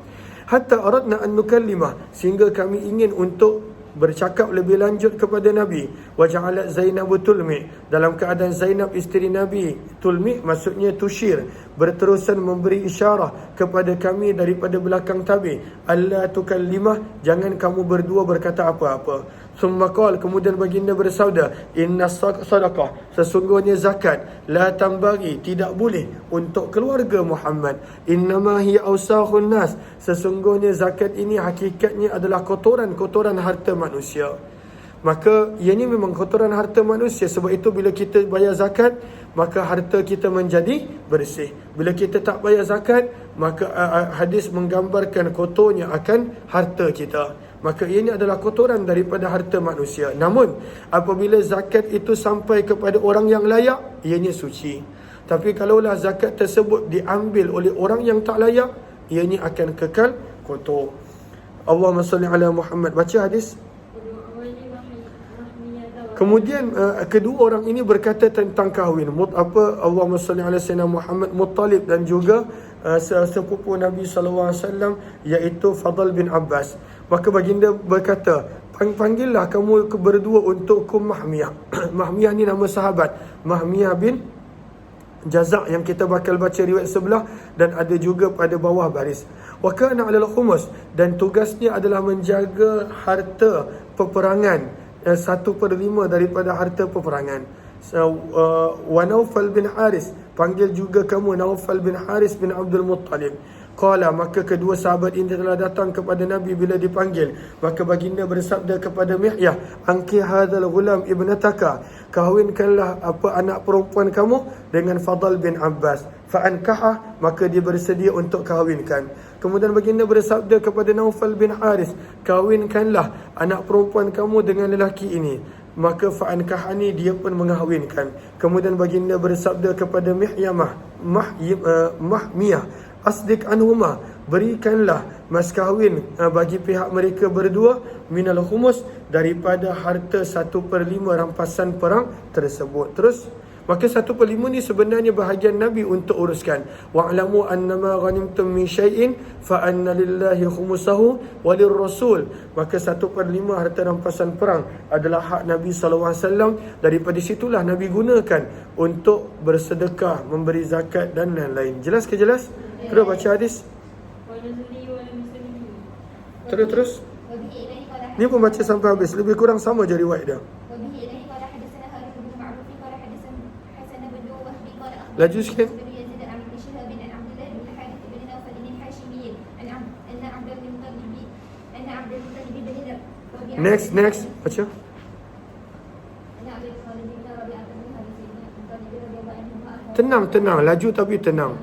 Hatta aradna an nukallimah, sehingga kami ingin untuk bercakap lebih lanjut kepada Nabi. Wa ja'alat Zainab tulmi, dalam keadaan Zainab isteri Nabi, tulmi maksudnya tushir, berterusan memberi isyarat kepada kami daripada belakang tabi, alla tukallimah, jangan kamu berdua berkata apa-apa. Thumma qala, kemudian baginda bersabda, inna sadaqah, sesungguhnya zakat, la tambagi, tidak boleh untuk keluarga Muhammad. Innama hiya awsakhun nas, sesungguhnya zakat ini hakikatnya adalah kotoran-kotoran harta manusia. Maka ianya memang kotoran harta manusia. Sebab itu bila kita bayar zakat, maka harta kita menjadi bersih. Bila kita tak bayar zakat, maka hadis menggambarkan kotornya akan harta kita. Maka ini adalah kotoran daripada harta manusia. Namun apabila zakat itu sampai kepada orang yang layak, ianya suci. Tapi kalaulah zakat tersebut diambil oleh orang yang tak layak, ianya akan kekal kotor. Allahumma salli ala Muhammad. Baca hadis. Kemudian kedua orang ini berkata tentang kahwin. Allahumma salli ala sayyidina Muhammad, Muttalib dan juga sepupu Nabi SAW, iaitu Fadl bin Abbas. Maka baginda berkata, panggillah kamu berdua untukku Mahmiyah. Mahmiyah ni nama sahabat, Mahmiyah bin Jazak, yang kita bakal baca riwayat sebelah, dan ada juga pada bawah baris. Wa kana 'alal khumus, dan tugasnya adalah menjaga harta peperangan, 1/5 daripada harta peperangan. Wa Naufal bin Haris, panggil juga kamu Naufal bin Haris bin Abdul Muttalib. Qala, maka kedua sahabat ini telah datang kepada Nabi bila dipanggil. Maka baginda bersabda kepada Mihyah, angki hadzal ghulam ibnataka, kahwinkanlah anak perempuan kamu dengan Fadl bin Abbas. Fa ankahah, maka dia bersedia untuk kahwinkan. Kemudian baginda bersabda kepada Naufal bin Haris, kahwinkanlah anak perempuan kamu dengan lelaki ini. Maka fa ankahani, dia pun mengahwinkan. Kemudian baginda bersabda kepada Mahmiyah, asdik anhuma, berikanlah mas kahwin bagi pihak mereka berdua, minal khumus, daripada harta 1/5 rampasan perang tersebut. Terus, maka 1/5 ni sebenarnya bahagian Nabi untuk uruskan. Wa'lamu annama ghanimtum min syai'in fa anna lillahi khumusahu walir rasul. Maka 1/5 harta rampasan perang adalah hak Nabi SAW. Daripada situlah Nabi gunakan untuk bersedekah, memberi zakat dan lain-lain. Jelas ke jelas? Terus baca hadis. Terus. Ni pun baca sampai habis. Lebih kurang sama je riwayat dia. Laju sikit. Next, baca. Tenang, laju tapi tenang.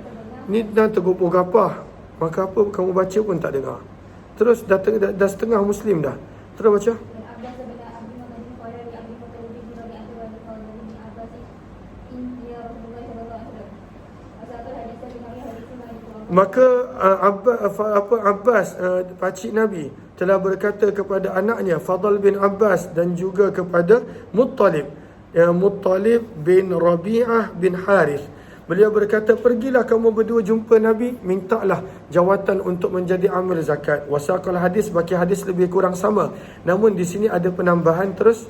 Ni dah tergopoh gapah. Maka apa kamu baca pun tak dengar. Terus dah setengah Muslim dah. Terus baca. Maka Abbas pakcik Nabi telah berkata kepada anaknya Fadl bin Abbas dan juga kepada Muttalib bin Rabi'ah bin Harith. Beliau berkata, pergilah kamu berdua jumpa Nabi, mintalah jawatan untuk menjadi amil zakat. Wasaqal hadis, bagi hadis lebih kurang sama. Namun di sini ada penambahan terus.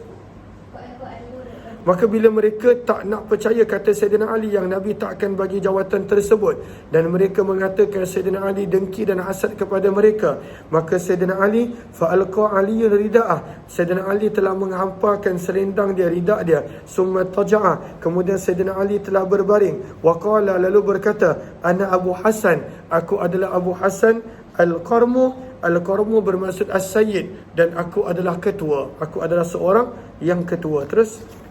Maka bila mereka tak nak percaya kata Sayyidina Ali yang Nabi tak akan bagi jawatan tersebut, dan mereka mengatakan Sayyidina Ali dengki dan hasad kepada mereka, maka Sayyidina Ali fa'alqa aliyun rida'ah, Sayyidina Ali telah menghamparkan selendang dia, ridak dia, summa taja'a, kemudian Sayyidina Ali telah berbaring, waqala, lalu berkata, ana Abu Hasan, aku adalah Abu Hasan Al-Qarmu bermaksud as-sayyid, dan aku adalah ketua, aku adalah seorang yang ketua. Terus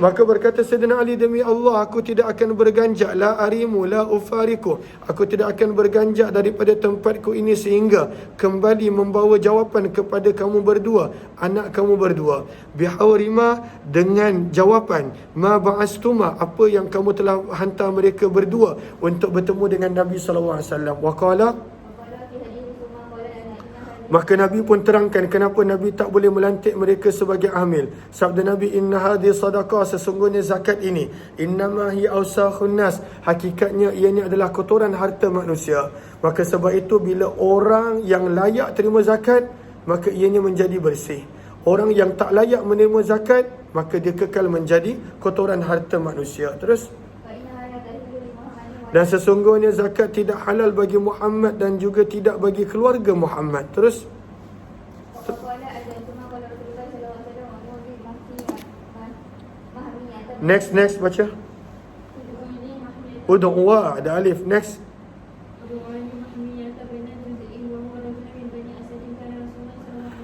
maka berkata Sayyidina Ali, demi Allah aku tidak akan berganjak, la arimu la ufariku, aku tidak akan berganjak daripada tempatku ini sehingga kembali membawa jawapan kepada kamu berdua, anak kamu berdua, bihawrima, dengan jawapan ma ba'astuma, apa yang kamu telah hantar mereka berdua untuk bertemu dengan Nabi sallallahu alaihi wasallam. Waqala, maka Nabi pun terangkan kenapa Nabi tak boleh melantik mereka sebagai amil. Sabda Nabi, inna hadhi sadaqah, sesungguhnya zakat ini, innama hi awsakhun nas, hakikatnya ia ni adalah kotoran harta manusia. Maka sebab itu bila orang yang layak terima zakat, maka ianya menjadi bersih. Orang yang tak layak menerima zakat, maka dia kekal menjadi kotoran harta manusia. Terus, dan sesungguhnya zakat tidak halal bagi Muhammad dan juga tidak bagi keluarga Muhammad. Terus next baca. Ud'uwa, ada alif. Next.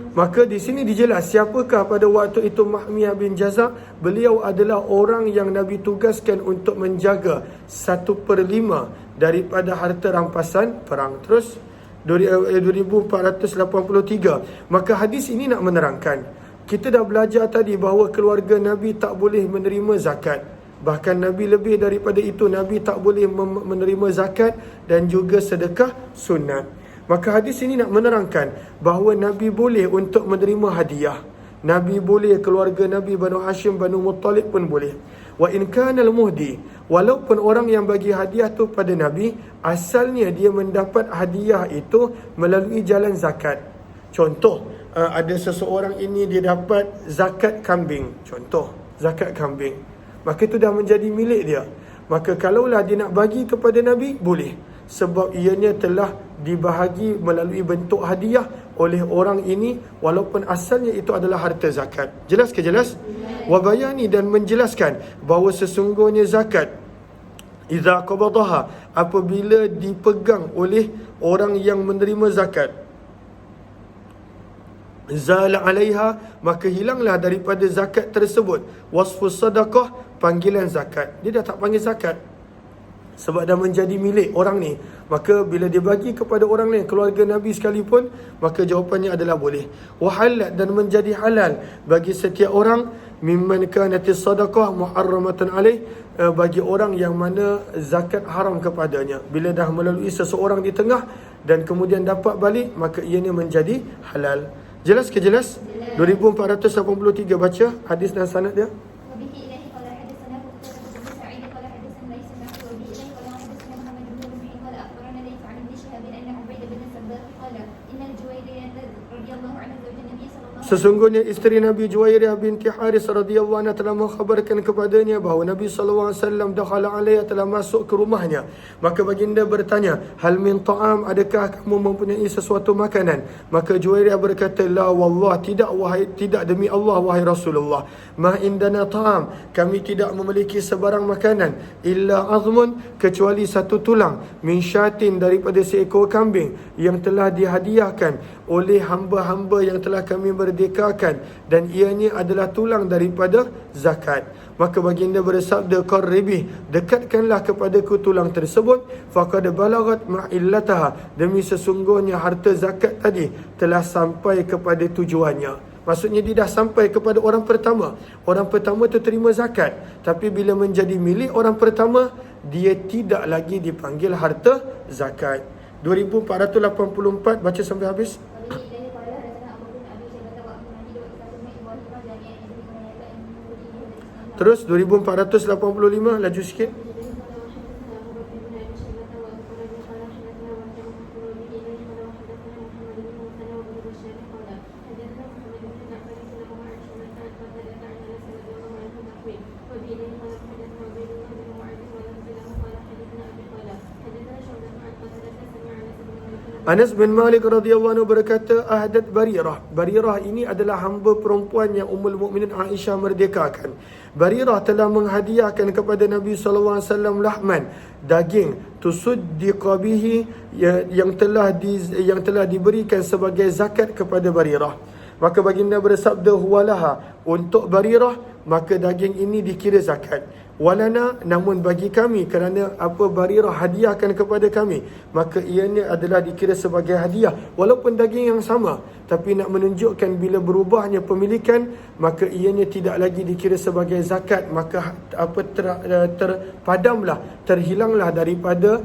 Maka di sini dijelas siapakah pada waktu itu Mahmiyah bin Jaza. Beliau adalah orang yang Nabi tugaskan untuk menjaga 1/5 daripada harta rampasan perang. Terus 2483. Maka hadis ini nak menerangkan, kita dah belajar tadi bahawa keluarga Nabi tak boleh menerima zakat. Bahkan Nabi lebih daripada itu, Nabi tak boleh menerima zakat dan juga sedekah sunat. Maka hadis ini nak menerangkan bahawa Nabi boleh untuk menerima hadiah. Nabi boleh, keluarga Nabi Banu Hashim, Banu Muttalib pun boleh. Wa in kana al-muhdi, walaupun orang yang bagi hadiah tu pada Nabi, asalnya dia mendapat hadiah itu melalui jalan zakat. Contoh, ada seseorang ini dia dapat zakat kambing. Contoh, zakat kambing. Maka itu dah menjadi milik dia. Maka kalaulah dia nak bagi kepada Nabi, boleh. Sebab ianya telah dibahagi melalui bentuk hadiah oleh orang ini, walaupun asalnya itu adalah harta zakat. Jelas ke jelas? Wabayani, dan menjelaskan bahawa sesungguhnya zakat idza qabadaha, apabila dipegang oleh orang yang menerima zakat, zala alaiha, maka hilanglah daripada zakat tersebut wasfus sadaqah, panggilan zakat. Dia dah tak panggil zakat sebab dah menjadi milik orang ni. Maka bila dia bagi kepada orang lain, keluarga Nabi sekalipun, maka jawapannya adalah boleh. Wahalat, dan menjadi halal bagi setiap orang, mimman kanatis sadaqah muharramatan alaih, bagi orang yang mana zakat haram kepadanya. Bila dah melalui seseorang di tengah dan kemudian dapat balik, maka ianya menjadi halal. Jelas ke jelas? 2483 baca hadis dan sanad dia. Sesungguhnya isteri Nabi Juwairiyah binti Haris radhiyallahu anha telah mengkhabarkan kepadanya bahawa Nabi sallallahu alaihi wasallam dakhala alaiha, telah masuk ke rumahnya. Maka baginda bertanya, "Hal min ta'am, adakah kamu mempunyai sesuatu makanan?" Maka Juwairiyah berkata, "La wallah, tidak demi Allah wahai Rasulullah. Ma indana ta'am, kami tidak memiliki sebarang makanan illa azmun, kecuali satu tulang, min syatin, daripada seekor kambing yang telah dihadiahkan oleh hamba-hamba yang telah kami merdekakan, dan ianya adalah tulang daripada zakat." Maka baginda bersabda, "Qarribi, dekatkanlah kepadaku tulang tersebut, faqad balagat ma'illataha, demi sesungguhnya harta zakat tadi telah sampai kepada tujuannya." Maksudnya dia dah sampai kepada orang pertama. Orang pertama tu terima zakat, tapi bila menjadi milik orang pertama, dia tidak lagi dipanggil harta zakat. 2484, baca sampai habis. Terus 2485, laju sikit. Anas bin Malik radhiyallahu anhu berkata, ahdat Barirah. Barirah ini adalah hamba perempuan yang Ummul Mukminin Aisyah merdekakan. Barirah telah menghadiahkan kepada Nabi sallallahu alaihi wasallam lahman, daging, tusuddiqa bihi, yang telah diberikan sebagai zakat kepada Barirah. Maka baginda bersabda, huwalaha, untuk Barirah, maka daging ini dikira zakat. Walana, namun bagi kami, kerana apa Barirah hadiahkan kepada kami, maka ianya adalah dikira sebagai hadiah. Walaupun daging yang sama, tapi nak menunjukkan bila berubahnya pemilikan, maka ianya tidak lagi dikira sebagai zakat. Maka terpadamlah, terhilanglah daripada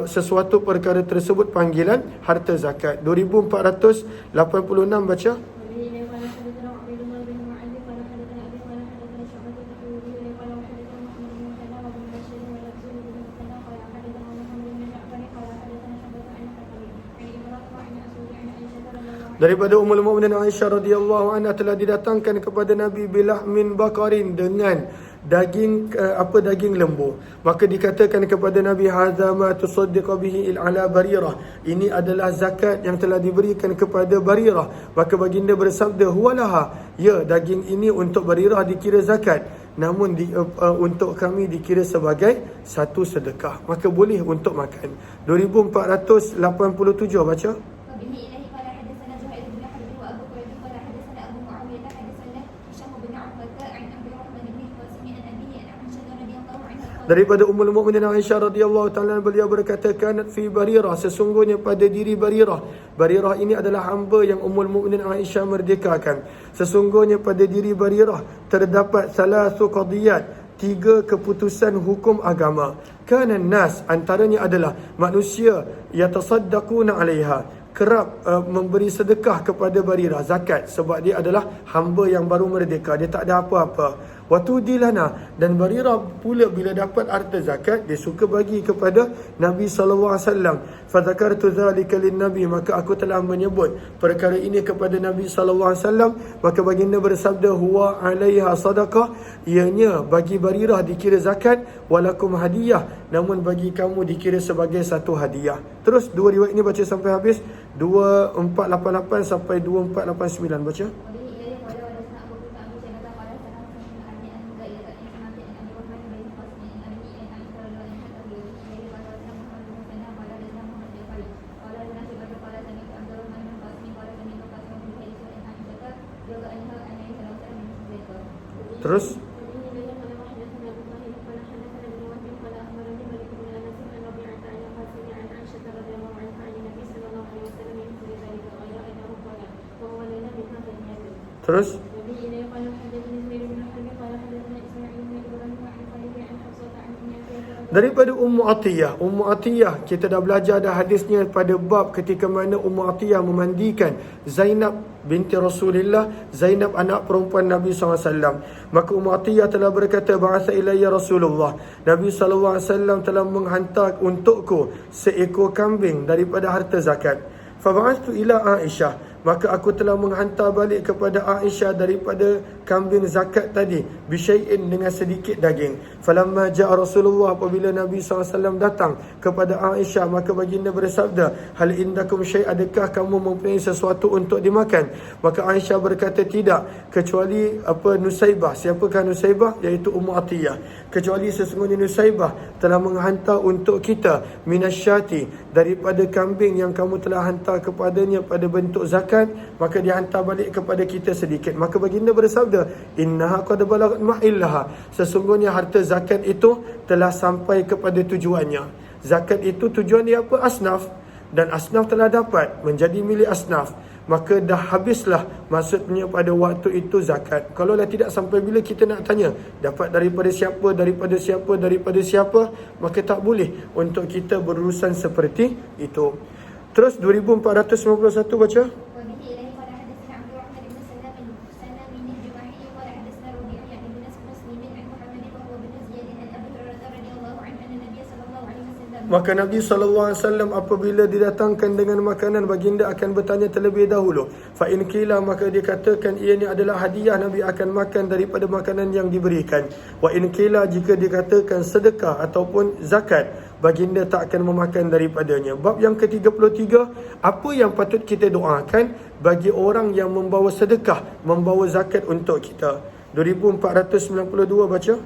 sesuatu perkara tersebut panggilan harta zakat. 2486, baca. Daripada Ummul Mukminin Aisyah radhiyallahu anha telah didatangkan kepada Nabi bilahmin bakarin, dengan daging daging lembu. Maka dikatakan kepada Nabi, hadza ma tusaddiqa bihi ala Barirah, ini adalah zakat yang telah diberikan kepada Barirah. Maka baginda bersabda, huwalaha, ya, daging ini untuk Barirah dikira zakat, namun untuk kami dikira sebagai satu sedekah, maka boleh untuk makan. 2487, baca. Daripada Ummul Mukminin Aisyah radhiyallahu ta'ala, beliau berkata, kanat fi Barirah, sesungguhnya pada diri Barirah. Barirah ini adalah hamba yang Ummul Mukminin Aisyah merdekakan. Sesungguhnya pada diri Barirah terdapat salasu qadiyat, 3 keputusan hukum agama. Kanan nas, antaranya adalah manusia yatasaddaquna 'alaiha, kerap memberi sedekah kepada Barirah, zakat, sebab dia adalah hamba yang baru merdeka, dia tak ada apa-apa. Watudilana, dan Barirah pula bila dapat harta zakat, dia suka bagi kepada Nabi sallallahu alaihi wasallam. Fadzakartu dzalika lin-nabi, maka aku telah menyebut perkara ini kepada Nabi sallallahu alaihi wasallam. Maka baginda bersabda, huwa 'alaiha sadaqah, ianya bagi Barirah dikira zakat, walakum hadiyah, namun bagi kamu dikira sebagai satu hadiah. Terus dua riwayat ini baca sampai habis, 2488 sampai 2489, baca. Terus Terus daripada Ummu Atiyah. Ummu Atiyah, kita dah belajar dah hadisnya pada bab ketika mana Ummu Atiyah memandikan Zainab binti Rasulullah, Zainab anak perempuan Nabi SAW. Maka Ummu Atiyah telah berkata, ba'atha ilayya Rasulullah, Nabi SAW telah menghantar untukku seekor kambing daripada harta zakat. Faba'astu ila Aisyah, maka aku telah menghantar balik kepada Aisyah daripada kambing zakat tadi bisyai'in dengan sedikit daging. Falamma ja'a Rasulullah, apabila Nabi SAW datang kepada Aisyah, maka baginda bersabda, hal indakum syai', adakah kamu mempunyai sesuatu untuk dimakan? Maka Aisyah berkata, tidak, kecuali Nusaibah. Siapakah Nusaibah? Iaitu Ummu Atiyah. Kecuali sesungguhnya Nusaibah telah menghantar untuk kita minasyati, daripada kambing yang kamu telah hantar kepadanya pada bentuk zakat, maka dihantar balik kepada kita sedikit. Maka baginda bersabda, innaha qad balagat ma'illaha, sesungguhnya harta zakat itu telah sampai kepada tujuannya. Zakat itu tujuan dia apa? Asnaf. Dan asnaf telah dapat menjadi milik asnaf, maka dah habislah maksudnya pada waktu itu zakat. Kalau dah tidak, sampai bila kita nak tanya dapat daripada siapa, daripada siapa, daripada siapa, maka tak boleh untuk kita berurusan seperti itu. Terus 2451 baca. وبه إليه قال حدثنا عبد الرحمن بن سلام الجماحي قال حدثنا ربيع يعني بن مسلم عن محمد وهو بن زياد عن أبي هريرة رضي الله عنه أن النبي صلى الله عليه وسلم. Maka Nabi SAW apabila didatangkan dengan makanan, baginda akan bertanya terlebih dahulu. Fa in qila, maka dikatakan ia ni adalah hadiah, Nabi akan makan daripada makanan yang diberikan. Wa in qila, jika dikatakan sedekah ataupun zakat, baginda tak akan memakan daripadanya. Bab yang ke-33, apa yang patut kita doakan bagi orang yang membawa sedekah, membawa zakat untuk kita. 2492 baca.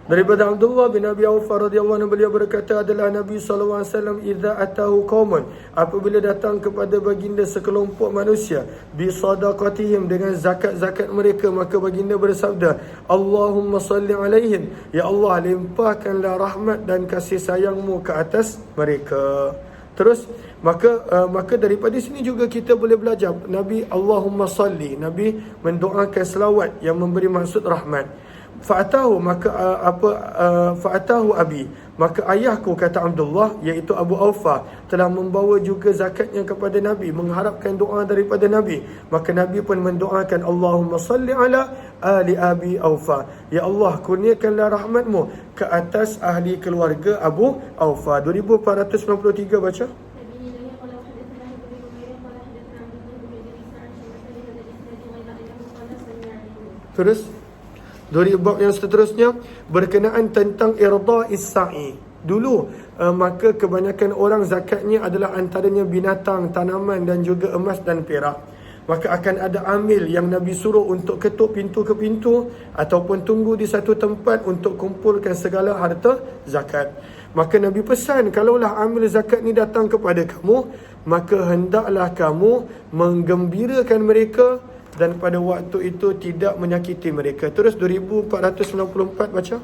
Daripada Abdullah bin Abi Awfa radhiyallahu anhu, beliau berkata, adalah Nabi SAW idza atahu qauman, apabila datang kepada baginda sekelompok manusia, bi sadaqatihim, dengan zakat-zakat mereka, maka baginda bersabda, Allahumma salli alaihim, ya Allah, limpahkanlah rahmat dan kasih sayangmu ke atas mereka. Terus maka daripada sini juga kita boleh belajar Nabi Allahumma salli, Nabi mendoakan selawat yang memberi maksud rahmat. Fa'atahu, maka fa'atahu abi, maka ayahku, kata Abdullah, iaitu Abu Awfa, telah membawa juga zakatnya kepada Nabi, mengharapkan doa daripada Nabi. Maka Nabi pun mendoakan, Allahumma salli ala ali Abi Awfa, ya Allah, kurniakanlah rahmatmu ke atas ahli keluarga Abu Awfa. 2493 baca. Terus dari bab yang seterusnya berkenaan tentang irda'is sa'i. Dulu maka kebanyakan orang zakatnya adalah antaranya binatang, tanaman dan juga emas dan perak. Maka akan ada amil yang Nabi suruh untuk ketuk pintu ke pintu ataupun tunggu di satu tempat untuk kumpulkan segala harta zakat. Maka Nabi pesan, kalaulah amil zakat ni datang kepada kamu, maka hendaklah kamu menggembirakan mereka dan pada waktu itu tidak menyakiti mereka. Terus 2494 baca.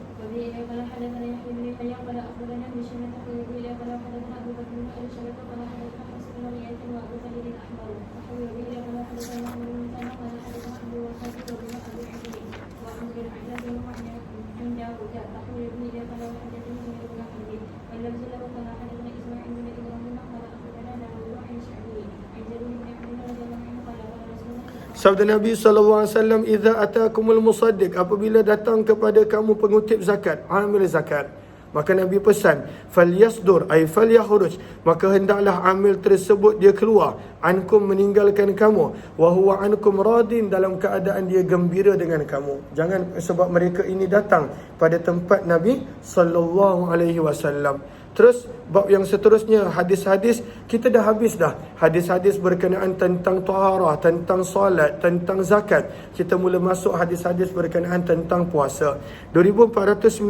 Sabda Nabi SAW, idza atakumul musaddiq, apabila datang kepada kamu pengutip zakat, amil zakat, maka Nabi pesan, falyasdur ay falyakhruj, maka hendaklah amil tersebut dia keluar, ankum, meninggalkan kamu, wa huwa ankum radin, dalam keadaan dia gembira dengan kamu. Jangan sebab mereka ini datang pada tempat Nabi sallallahu alaihi wasallam. Terus bab yang seterusnya, hadis-hadis, kita dah habis dah hadis-hadis berkenaan tentang taharah, tentang solat, tentang zakat. Kita mula masuk hadis-hadis berkenaan tentang puasa. 2495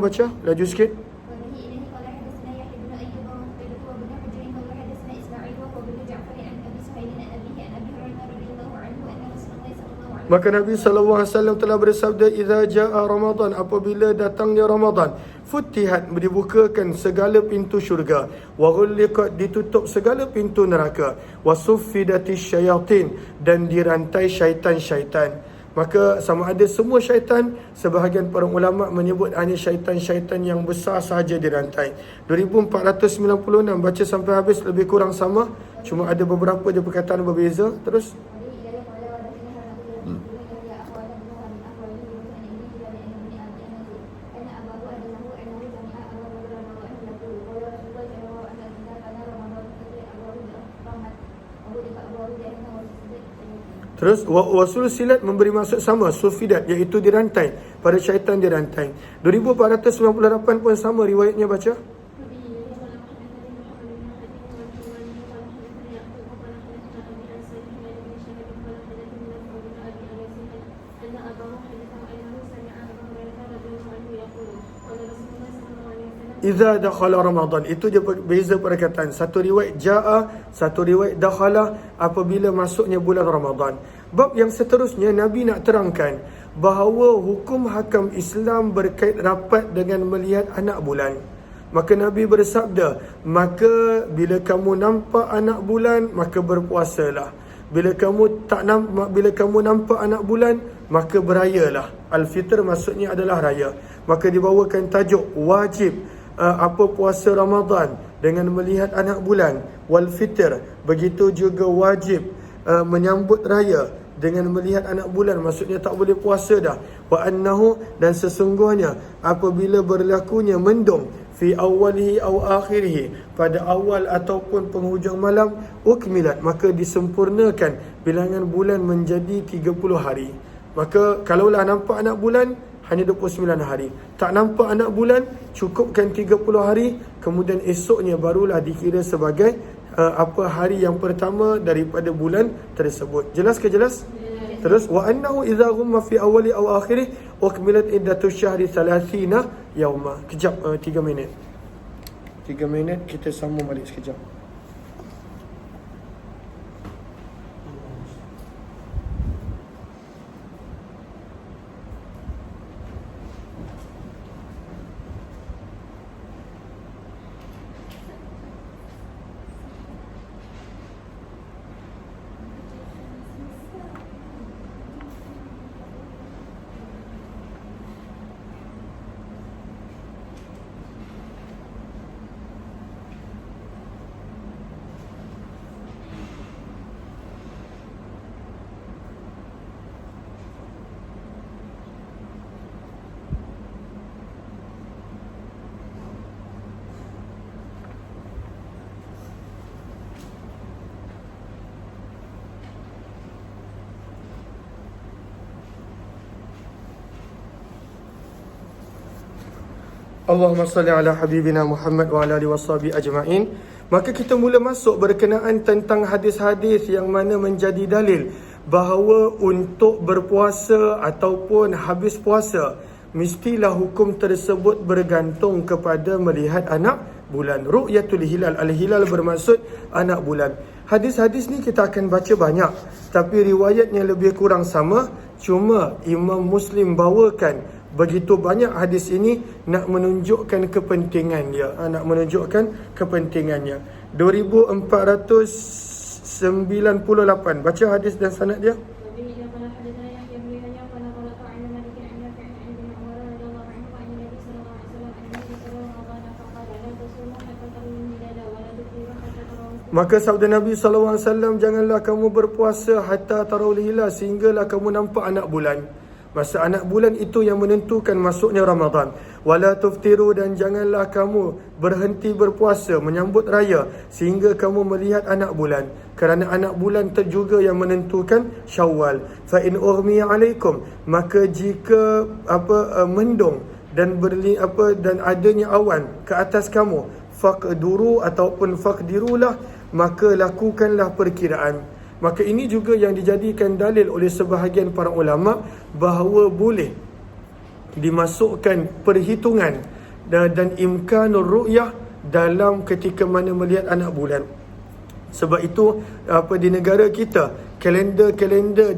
baca, laju sikit. Maka Nabi SAW telah bersabda, idza jaa Ramadan, apabila datangnya Ramadan, futihat, dibukakan segala pintu syurga, wa ghulliqat, ditutup segala pintu neraka, wa suffidatis syayatin, dan dirantai syaitan-syaitan. Maka sama ada semua syaitan, sebahagian para ulama menyebut hanya syaitan-syaitan yang besar sahaja dirantai. 2496 baca sampai habis lebih kurang sama, cuma ada beberapa je perkataan berbeza. Terus Terus wasul silat memberi maksud sama, sufidat, iaitu dirantai, pada syaitan dirantai. 2498 pun sama riwayatnya baca. Iza dakhala Ramadan, itu je beza perkataan. Satu riwayat ja'a, satu riwayat dakhala, apabila masuknya bulan Ramadan. Bab yang seterusnya, Nabi nak terangkan bahawa hukum hakam Islam berkait rapat dengan melihat anak bulan. Maka Nabi bersabda, maka bila kamu nampak anak bulan, maka berpuasalah. Bila kamu nampak anak bulan, maka berayalah. Al-Fitr maksudnya adalah raya. Maka dibawakan tajuk wajib puasa Ramadan dengan melihat anak bulan, wal fitr, begitu juga wajib menyambut raya dengan melihat anak bulan, maksudnya tak boleh puasa dah. Wa annahu, dan sesungguhnya apabila berlakunya mendung fi awalihi aw akhirihi, pada awal ataupun penghujung malam, ukmilat, maka disempurnakan bilangan bulan menjadi 30 hari. Maka kalaulah nampak anak bulan hanya 29 hari, tak nampak anak bulan cukupkan 30 hari, kemudian esoknya barulah dikira sebagai hari yang pertama daripada bulan tersebut. Jelas ke jelas? Terus wa annahu idza ghumma fi awali aw akhirih ukmilat iddatu syahri 30 yauma. Kejap, 3 minit. 3 minit kita sambung balik sekejap. Allahumma salli ala habibina Muhammad wa ala alihi washabihi ajma'in. Maka kita mula masuk berkenaan tentang hadis-hadis yang mana menjadi dalil bahawa untuk berpuasa ataupun habis puasa, mestilah hukum tersebut bergantung kepada melihat anak bulan. Ru'yatul hilal, al-hilal bermaksud anak bulan. Hadis-hadis ni kita akan baca banyak, tapi riwayatnya lebih kurang sama. Cuma Imam Muslim bawakan begitu banyak hadis ini nak menunjukkan kepentingannya, kepentingannya. 2498 baca hadis dan sanad dia. Maka sabda Nabi SAW, janganlah kamu berpuasa hatta tarawul hilal, sehinggalah kamu nampak anak bulan. Masa anak bulan itu yang menentukan masuknya Ramadan. Wala tuftiru, dan janganlah kamu berhenti berpuasa menyambut raya sehingga kamu melihat anak bulan, kerana anak bulan juga yang menentukan Syawal. Fa in ughmiya alaikum, maka jika mendung dan dan adanya awan ke atas kamu, faqduru ataupun faqdirulah, maka lakukanlah perkiraan. Maka ini juga yang dijadikan dalil oleh sebahagian para ulama bahawa boleh dimasukkan perhitungan dan imkanul ru'yah dalam ketika mana melihat anak bulan. Sebab itu di negara kita kalender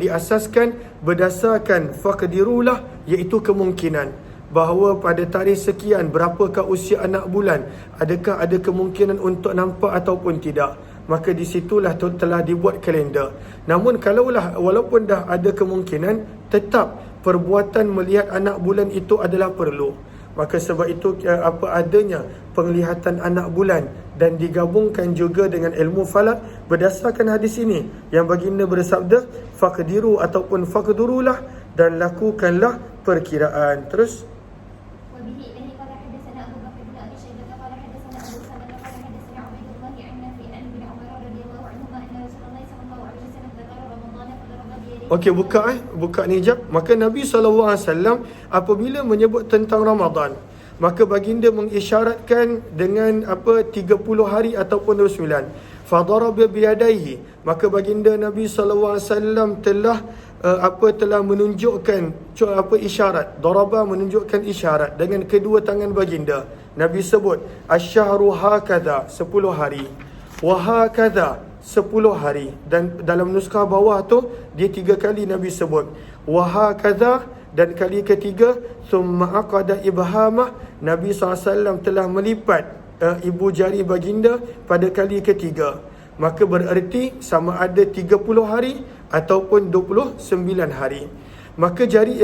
diasaskan berdasarkan faqdirulah, iaitu kemungkinan bahawa pada tarikh sekian berapakah usia anak bulan, adakah ada kemungkinan untuk nampak ataupun tidak. Maka di situlah telah dibuat kalender. Namun kalaulah walaupun dah ada kemungkinan, tetap perbuatan melihat anak bulan itu adalah perlu. Maka sebab itu apa adanya penglihatan anak bulan dan digabungkan juga dengan ilmu falak berdasarkan hadis ini yang baginda bersabda faqdiru ataupun faqdurulah, dan lakukanlah perkiraan. Terus وبه إليه قال حدثنا أبو بكر بن أبي شيبة قال حدثنا أبو سلمة قال حدثنا عبيد الله عن نافع عن ابن عمر رضي الله عنهما أن رسول الله صلى الله عليه وسلم ذكر رمضان فضرب بيده. okey, buka ni jap. Maka Nabi SAW apabila menyebut tentang Ramadan, maka baginda mengisyaratkan dengan 30 hari ataupun 29. Fadaraba biyadaihi, maka baginda Nabi SAW telah telah menunjukkan isyarat. Daraba menunjukkan isyarat dengan kedua tangan baginda. Nabi sebut asyahru hakadha 10 hari, wa hakadha 10 hari, dan dalam nuskah bawah tu dia 3 kali Nabi sebut wa hakadha, dan kali ketiga thumma aqada ibhamah, Nabi SAW telah melipat ibu jari baginda pada kali ketiga. Maka bererti sama ada 30 hari ataupun 29 hari. Maka jari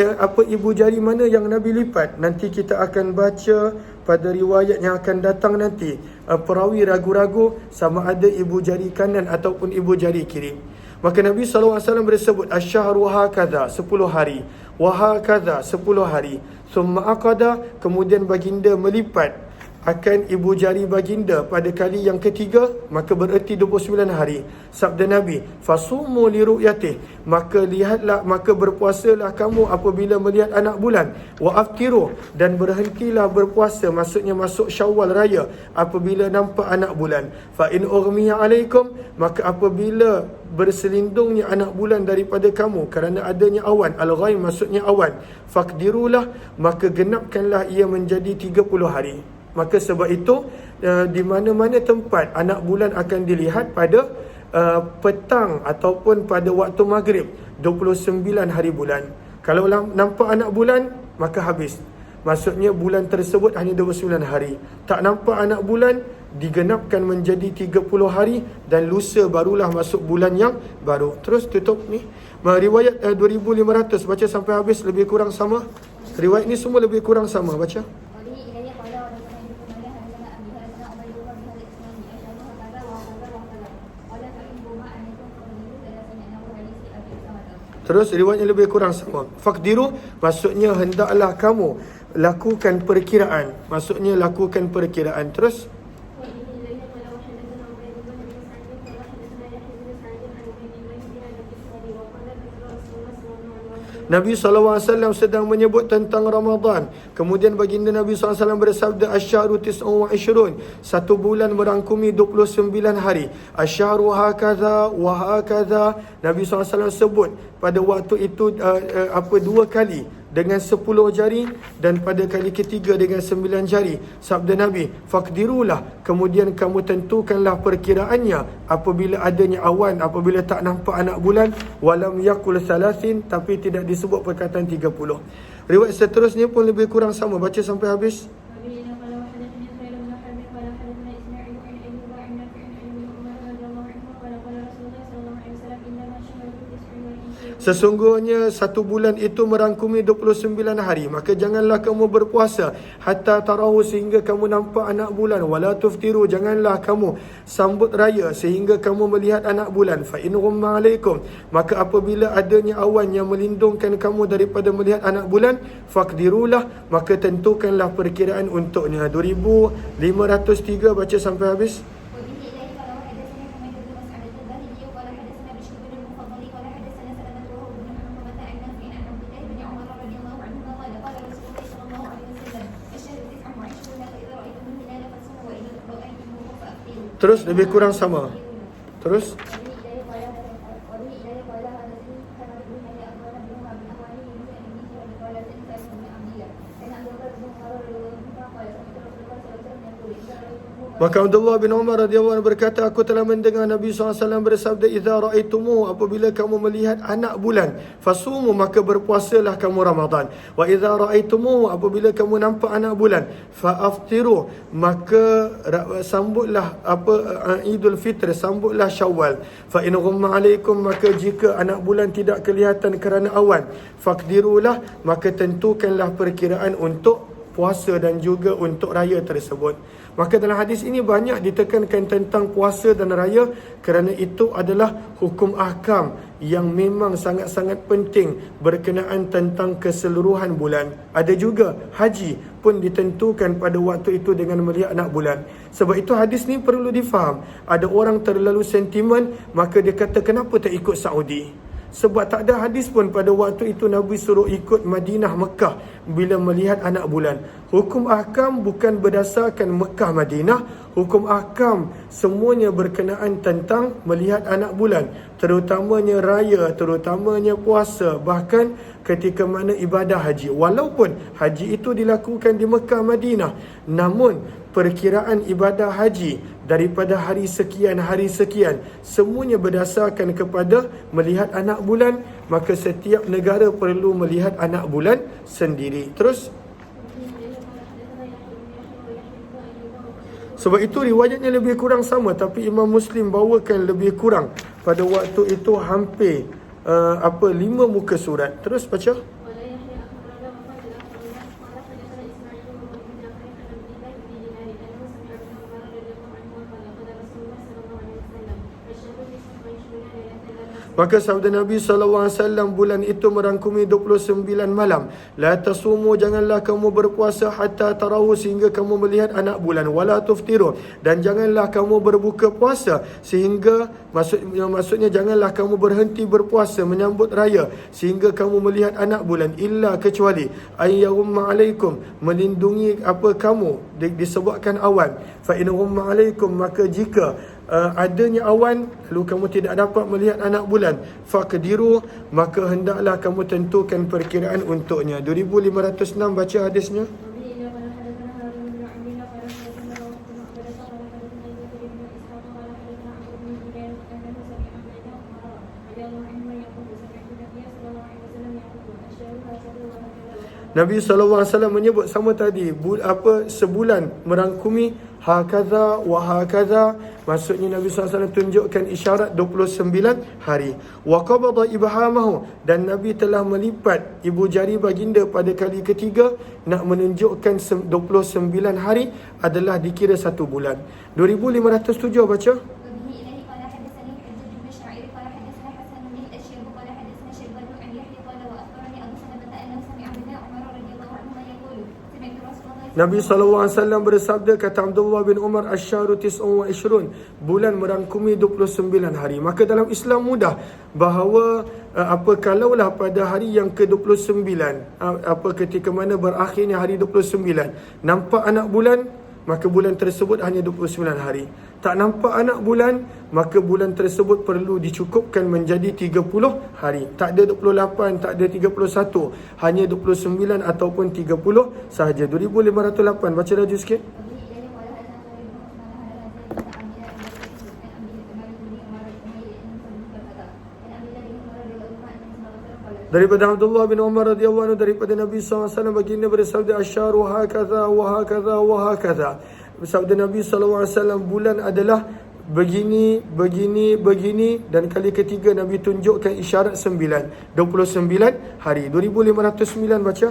ibu jari mana yang Nabi lipat, nanti kita akan baca pada riwayat yang akan datang nanti. Perawi ragu-ragu sama ada ibu jari kanan ataupun ibu jari kiri. Maka Nabi SAW bersebut asyahru hakadha 10 hari, wa hakadha 10 hari, thumma aqada, kemudian baginda melipat akan ibu jari baginda pada kali yang ketiga, maka bererti 29 hari. Sabda Nabi, fasumu li ru'yatih, maka lihatlah, maka berpuasalah kamu apabila melihat anak bulan, wa aftiru, dan berhentilah berpuasa, maksudnya masuk Syawal raya apabila nampak anak bulan. Fa in ughmiya alaikum, maka apabila berselindungnya anak bulan daripada kamu kerana adanya awan, al-ghaim maksudnya awan, faqdirulah, maka genapkanlah ia menjadi 30 hari. Maka sebab itu di mana-mana tempat anak bulan akan dilihat pada petang ataupun pada waktu maghrib 29 hari bulan. Kalau nampak anak bulan, maka habis. Maksudnya bulan tersebut hanya 29 hari. Tak nampak anak bulan, digenapkan menjadi 30 hari, dan lusa barulah masuk bulan yang baru. Terus tutup ni. Riwayat 2500 baca sampai habis, lebih kurang sama. Riwayat ni semua lebih kurang sama, baca. Terus riwayatnya lebih kurang sama. Faqdiru maksudnya hendaklah kamu lakukan perkiraan. Maksudnya lakukan perkiraan. Terus Nabi SAW sedang menyebut tentang Ramadan. Kemudian baginda Nabi SAW bersabda asyahru tis'un wa ishrun, 1 bulan merangkumi 29 hari. Asyahru hakadha wa hakadha, Nabi SAW sebut pada waktu itu 2 kali dengan 10 jari, dan pada kali ketiga dengan 9 jari. Sabda Nabi, faqdirulah, kemudian kamu tentukanlah perkiraannya apabila adanya awan, apabila tak nampak anak bulan. Walam yakul thalathin, tapi tidak disebut perkataan 30. Riwayat seterusnya pun lebih kurang sama, baca sampai habis. Sesungguhnya 1 bulan itu merangkumi 29 hari, maka janganlah kamu berpuasa hatta tarahu, sehingga kamu nampak anak bulan. Wala tuftiru, janganlah kamu sambut raya sehingga kamu melihat anak bulan. Fa in ghumma alaikum, maka apabila adanya awan yang melindungkan kamu daripada melihat anak bulan, faqdirulah, maka tentukanlah perkiraan untuknya. 2503 baca sampai habis. Terus lebih kurang sama. Terus Maka Abdullah bin Umar radhiyallahu anhu berkata, aku telah mendengar Nabi SAW bersabda, idza ra'aitumuhu, apabila kamu melihat anak bulan, fasumu, maka berpuasalah kamu Ramadan. Wa idza ra'aitumuhu, apabila kamu nampak anak bulan, fa'aftiru, maka sambutlah Idul Fitr, sambutlah Syawal. Fa in ghumma alaikum, maka jika anak bulan tidak kelihatan kerana awan, faqdirulah, maka tentukanlah perkiraan untuk puasa dan juga untuk raya tersebut. Maka dalam hadis ini banyak ditekankan tentang puasa dan raya, kerana itu adalah hukum ahkam yang memang sangat-sangat penting berkenaan tentang keseluruhan bulan. Ada juga haji pun ditentukan pada waktu itu dengan melihat anak bulan. Sebab itu hadis ni perlu difaham. Ada orang terlalu sentimen, maka dia kata kenapa tak ikut Saudi? Sebab tak ada hadis pun pada waktu itu Nabi suruh ikut Madinah, Mekah bila melihat anak bulan. Hukum ahkam bukan berdasarkan Mekah, Madinah. Hukum ahkam semuanya berkenaan tentang melihat anak bulan. Terutamanya raya, terutamanya puasa, bahkan ketika mana ibadah haji. Walaupun haji itu dilakukan di Mekah, Madinah, namun perkiraan ibadah haji daripada hari sekian, semuanya berdasarkan kepada melihat anak bulan. Maka setiap negara perlu melihat anak bulan sendiri. Terus, sebab itu riwayatnya lebih kurang sama, tapi Imam Muslim bawakan lebih kurang pada waktu itu hampir 5 muka surat. Terus baca. Maka sabda Nabi SAW, bulan itu merangkumi 29 malam. La tasumu, janganlah kamu berpuasa hatta tarahu, sehingga kamu melihat anak bulan. Wala tuftiru, dan janganlah kamu berbuka puasa sehingga, maksudnya janganlah kamu berhenti berpuasa menyambut raya sehingga kamu melihat anak bulan. Illa, kecuali ayyumma alaikum, melindungi kamu disebabkan awan. Fa in humma alaikum, maka jika adanya awan lalu kamu tidak dapat melihat anak bulan, faqdiru, maka hendaklah kamu tentukan perkiraan untuknya. 2506 baca hadisnya. Nabi SAW menyebut sama tadi, sebulan merangkumi hakaza wa hakaza. Maksudnya Nabi SAW tunjukkan isyarat 29 hari. Wa qabada ibhamahu, dan Nabi telah melipat ibu jari baginda pada kali ketiga, nak menunjukkan 29 hari adalah dikira 1 bulan. 2507 baca. Nabi SAW bersabda, kata Abdullah bin Umar, asyharu tis'un wa ishrun, bulan merangkumi 29 hari. Maka dalam Islam mudah bahawa kalaulah pada hari yang ke-29, ketika mana berakhirnya hari 29, nampak anak bulan, maka bulan tersebut hanya 29 hari. Tak nampak anak bulan, maka bulan tersebut perlu dicukupkan menjadi 30 hari. Tak ada 28, tak ada 31, hanya 29 ataupun 30 sahaja. 2508, baca laju sikit. Daripada Abdullah bin Umar radhiyallahu anhu, daripada Nabi SAW, baginda bersabda, asyharu hakaza wa hakaza wa hakaza. Sabda Nabi SAW, bulan adalah begini, dan kali ketiga Nabi tunjukkan isyarat 29 hari. 2509 baca.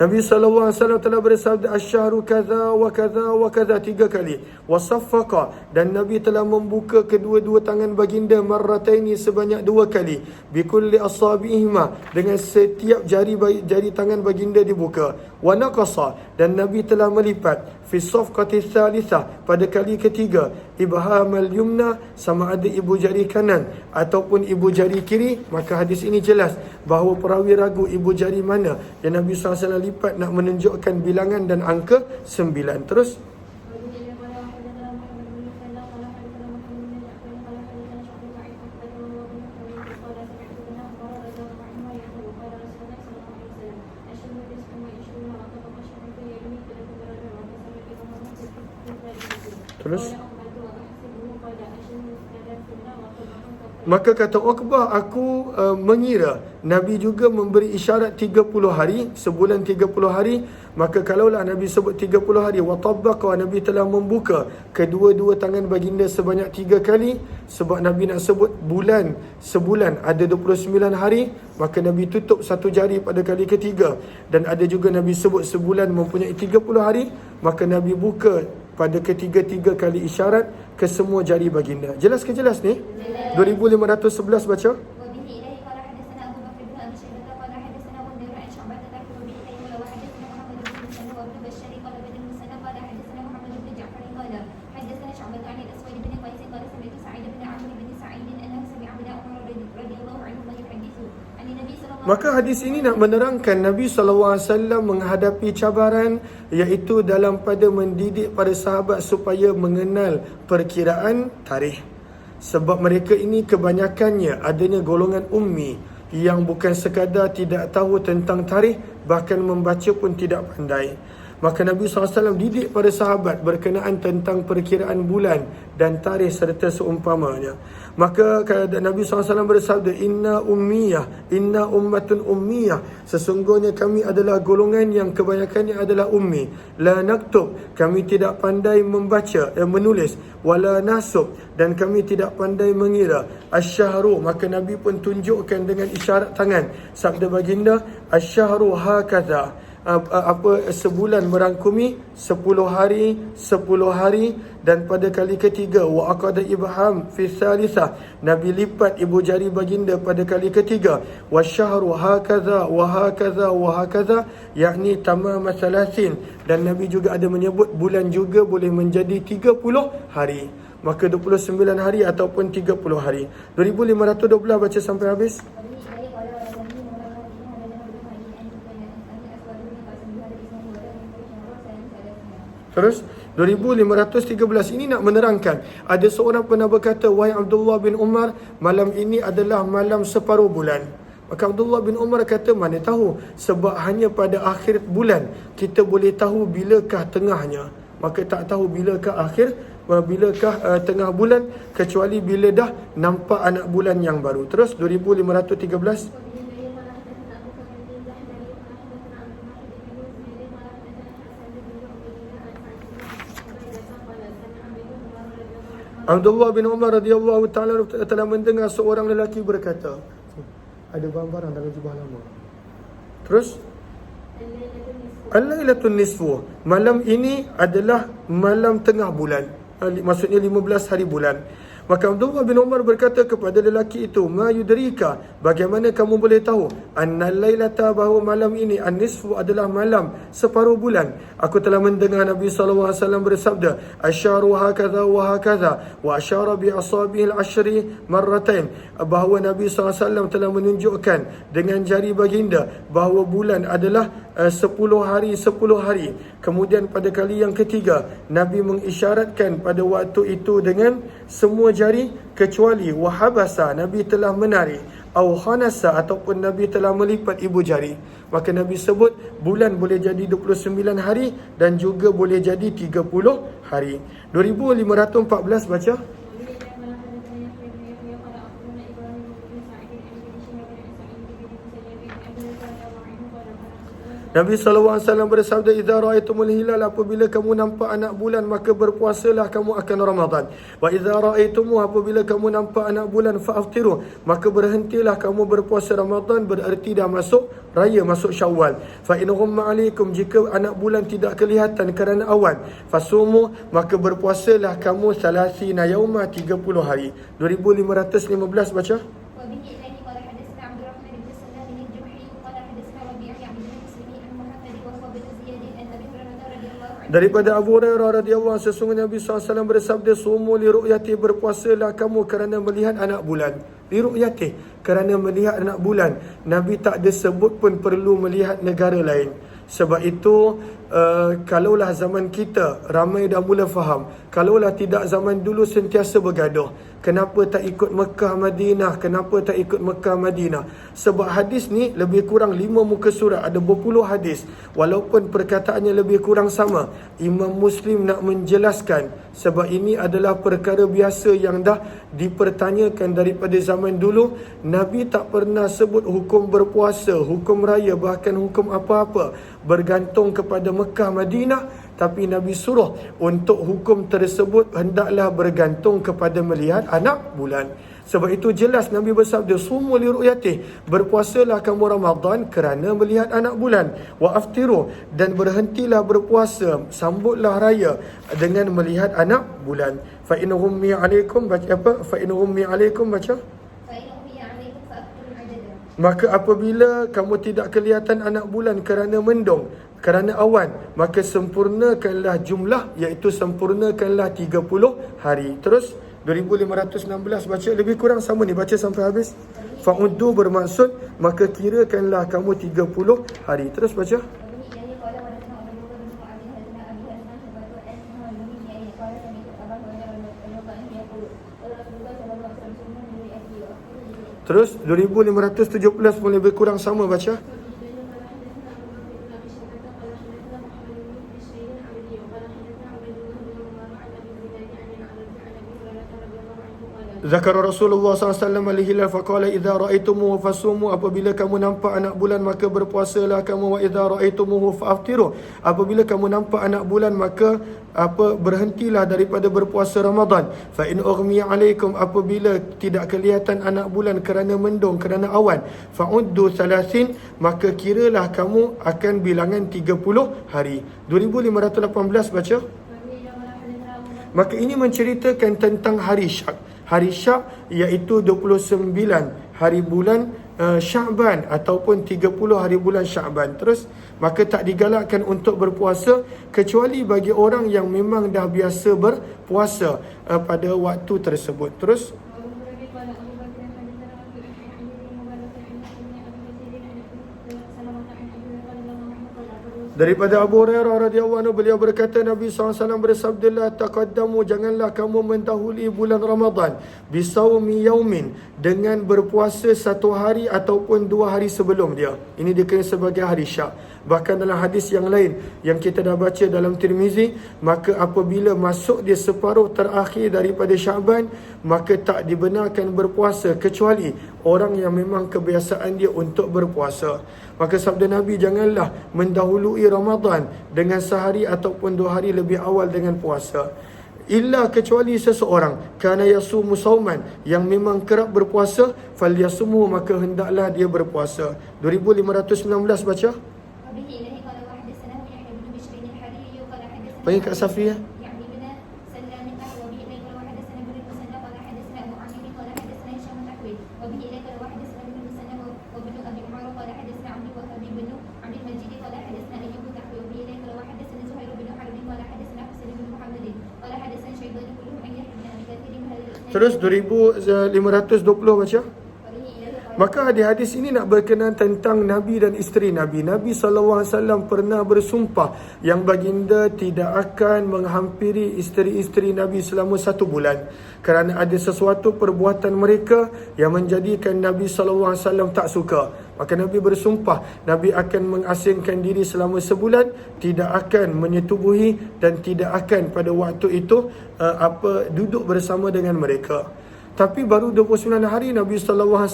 Nabi SAW telah bersabda, asyharu kadha wa kadha wa kadha, 3 kali. Wasaffaqa, dan Nabi telah membuka kedua-dua tangan baginda marrataini, sebanyak 2 kali. Bikulli asabi'ihima, dengan setiap jari tangan baginda dibuka. Wa naqasa, dan Nabi telah melipat. Fi safqati tsalitsah, pada kali ketiga. Ibhamal yumna, sama ada ibu jari kanan ataupun ibu jari kiri. Maka hadis ini jelas bahawa perawi ragu ibu jari mana yang Nabi SAW lipat nak menunjukkan bilangan dan angka 9. Terus, Terus maka kata Uqbah, aku mengira Nabi juga memberi isyarat 30 hari, sebulan 30 hari. Maka kalaulah Nabi sebut 30 hari, wa tabbaqa, Nabi telah membuka kedua-dua tangan baginda sebanyak 3 kali. Sebab Nabi nak sebut bulan, sebulan ada 29 hari, maka Nabi tutup satu jari pada kali ketiga. Dan ada juga Nabi sebut sebulan mempunyai 30 hari, maka Nabi buka pada ketiga-tiga kali isyarat ke semua jari baginda. Jelas ke jelas ni? 2511 baca. وبه إليه قال حدثنا أبو بكر بن أبي شيبة قال حدثنا غندر عن شعبة تذكر به تيمم وحدثنا محمد بن مسلم وابن بشار قال بن المثنى قال حدثنا محمد بن جعفر قال حدثنا شعبة عن الأسود بن قيس قال سمعت سعيد بن عمرو بن سعيد أنه سمع ابن عمر رضي الله عنهما يحدث عن النبي صلى الله عليه وسلم. Maka hadis ini nak menerangkan Nabi SAW menghadapi cabaran, iaitu dalam pada mendidik para sahabat supaya mengenal perkiraan tarikh. Sebab mereka ini kebanyakannya adanya golongan ummi yang bukan sekadar tidak tahu tentang tarikh, bahkan membaca pun tidak pandai. Maka Nabi SAW didik para sahabat berkenaan tentang perkiraan bulan dan tarikh serta seumpamanya. Maka Nabi SAW bersabda, Inna ummiyah, inna ummatun ummiyah, sesungguhnya kami adalah golongan yang kebanyakannya adalah ummi. La naktub, kami tidak pandai membaca dan menulis. Wala nasub, dan kami tidak pandai mengira. Asyahru, maka Nabi pun tunjukkan dengan isyarat tangan. Sabda baginda, Asyahru hakadha, sebulan merangkumi 10 hari 10 hari. Dan pada kali ketiga, wa aqada ibham fi thalithah, Nabi lipat ibu jari baginda pada kali ketiga. Wasyahru hakaza wa hakaza wa hakaza, yakni tamam 30. Dan Nabi juga ada menyebut bulan juga boleh menjadi 30 hari. Maka 29 hari ataupun 30 hari. 2512 baca sampai habis. Terus 2513 ini nak menerangkan, ada seorang pernah berkata, wahai Abdullah bin Umar, malam ini adalah malam separuh bulan. Maka Abdullah bin Umar kata, mana tahu, sebab hanya pada akhir bulan kita boleh tahu bilakah tengahnya. Maka tak tahu bilakah akhir, bilakah tengah bulan, kecuali bila dah nampak anak bulan yang baru. Terus 2513. Abdullah bin Umar radhiyallahu ta'ala telah mendengar seorang lelaki berkata, ada barang dalam jubah lama. Terus Al-Lailatul Nisfu, malam ini adalah malam tengah bulan, maksudnya 15 hari bulan. Maka Abdullah bin Umar berkata kepada lelaki itu, ma yudrika, bagaimana kamu boleh tahu annal lailata, bahawa malam ini an-nisfu adalah malam separuh bulan. Aku telah mendengar Nabi SAW bersabda, asyaru hakaza wa hakaza, wa asyara bi asabihi al-ashri marratain, bahawa Nabi SAW telah menunjukkan dengan jari baginda bahawa bulan adalah 10 hari 10 hari. Kemudian pada kali yang ketiga, Nabi mengisyaratkan pada waktu itu dengan semua jari, kecuali wahabasa, Nabi telah menarik, au khanasa, ataupun Nabi telah melipat ibu jari. Maka Nabi sebut bulan boleh jadi 29 hari dan juga boleh jadi 30 hari. 2514 baca. Nabi SAW bersabda, idza ra'aitumul hilal, apabila kamu nampak anak bulan maka berpuasalah kamu akan Ramadan. Wa idza ra'aitumu, apabila kamu nampak anak bulan fa'aftiru, maka berhentilah kamu berpuasa Ramadan, berarti dah masuk raya, masuk Syawal. Fa in ghumma alaikum, jika anak bulan tidak kelihatan kerana awan, fasumu, maka berpuasalah kamu 30 yauma, 30 hari. 2515 baca. Daripada Abu Hurairah radhiyallahu anhu, sesungguhnya Nabi SAW bersabda, sumu li ru'yati, berpuasalah kamu kerana melihat anak bulan. Li ru'yati, kerana melihat anak bulan. Nabi tak ada sebut pun perlu melihat negara lain. Sebab itu kalaulah zaman kita ramai dah mula faham, kalaulah tidak zaman dulu sentiasa bergaduh, kenapa tak ikut Mekah Madinah, kenapa tak ikut Mekah Madinah. Sebab hadis ni lebih kurang 5 muka surat, ada berpuluh hadis. Walaupun perkataannya lebih kurang sama, Imam Muslim nak menjelaskan, sebab ini adalah perkara biasa yang dah dipertanyakan daripada zaman dulu. Nabi tak pernah sebut hukum berpuasa, hukum raya, bahkan hukum apa-apa bergantung kepada Mekah Madinah, tapi Nabi suruh untuk hukum tersebut hendaklah bergantung kepada melihat anak bulan. Sebab itu jelas Nabi bersabda, sumu li ru'yatih, berpuasalah kamu Ramadan kerana melihat anak bulan, wa aftiru, dan berhentilah berpuasa, sambutlah raya dengan melihat anak bulan. Fa in ghummi alaikum, baca apa? Fa in ghummi alaikum, baca maka apabila kamu tidak kelihatan anak bulan kerana mendung, kerana awan, maka sempurnakanlah jumlah, iaitu sempurnakanlah 30 hari. Terus 2516 baca, lebih kurang sama ni, baca sampai habis. Fa'uddu bermaksud maka kirakanlah kamu 30 hari. Terus baca. Terus 2517 pun lebih kurang sama, baca. Zakar Rasulullah SAW al-hilal faqala idza ra'aitumuhu fasumu, apabila kamu nampak anak bulan maka berpuasalah kamu, wa idza ra'aitumuhu fa'aftiru, apabila kamu nampak anak bulan maka berhentilah daripada berpuasa Ramadan. Fa in ughmiya alaikum, apabila tidak kelihatan anak bulan kerana mendung, kerana awan, fa'uddu 30, maka kiralah kamu akan bilangan 30 hari. 2518 baca. Maka ini menceritakan tentang hari Syak. Hari Syak iaitu 29 hari bulan Sya'ban ataupun 30 hari bulan Sya'ban. Terus, maka tak digalakkan untuk berpuasa kecuali bagi orang yang memang dah biasa berpuasa pada waktu tersebut. Terus, daripada Abu Hurairah radhiyallahu anhu, beliau berkata, Nabi SAW bersabda, la taqaddamu, janganlah kamu mendahului bulan Ramadan bisawmi yaumin, dengan berpuasa satu hari ataupun 2 hari sebelum dia. Ini dikira sebagai hari Syak. Bahkan dalam hadis yang lain yang kita dah baca dalam Tirmizi, maka apabila masuk dia separuh terakhir daripada Sya'ban, maka tak dibenarkan berpuasa kecuali orang yang memang kebiasaan dia untuk berpuasa. Maka sabda Nabi, janganlah mendahului Ramadan dengan sehari ataupun 2 hari lebih awal dengan puasa. Illa, kecuali seseorang kana yasumu sauman, yang memang kerap berpuasa, falyasumu, maka hendaklah dia berpuasa. 2519 baca. Panggil Kak Safiyah. Terus 2520 baca. Maka hadis ini nak berkenaan tentang Nabi dan isteri Nabi. Nabi SAW pernah bersumpah yang baginda tidak akan menghampiri isteri-isteri Nabi selama 1 bulan. Kerana ada sesuatu perbuatan mereka yang menjadikan Nabi SAW tak suka. Maka Nabi bersumpah, Nabi akan mengasingkan diri selama sebulan, tidak akan menyetubuhi dan tidak akan pada waktu itu duduk bersama dengan mereka. Tapi baru 29 hari Nabi SAW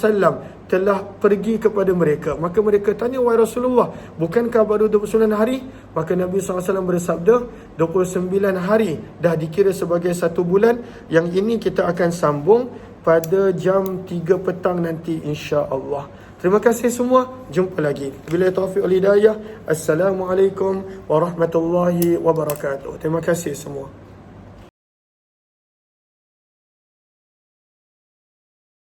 telah pergi kepada mereka. Maka mereka tanya, wahai Rasulullah, bukankah baru 29 hari? Maka Nabi SAW bersabda, 29 hari dah dikira sebagai 1 bulan. Yang ini kita akan sambung pada jam 3 petang nanti, insya-Allah. Terima kasih semua. Jumpa lagi. Bila taufiq wal hidayah. Assalamualaikum warahmatullahi wabarakatuh. Terima kasih semua.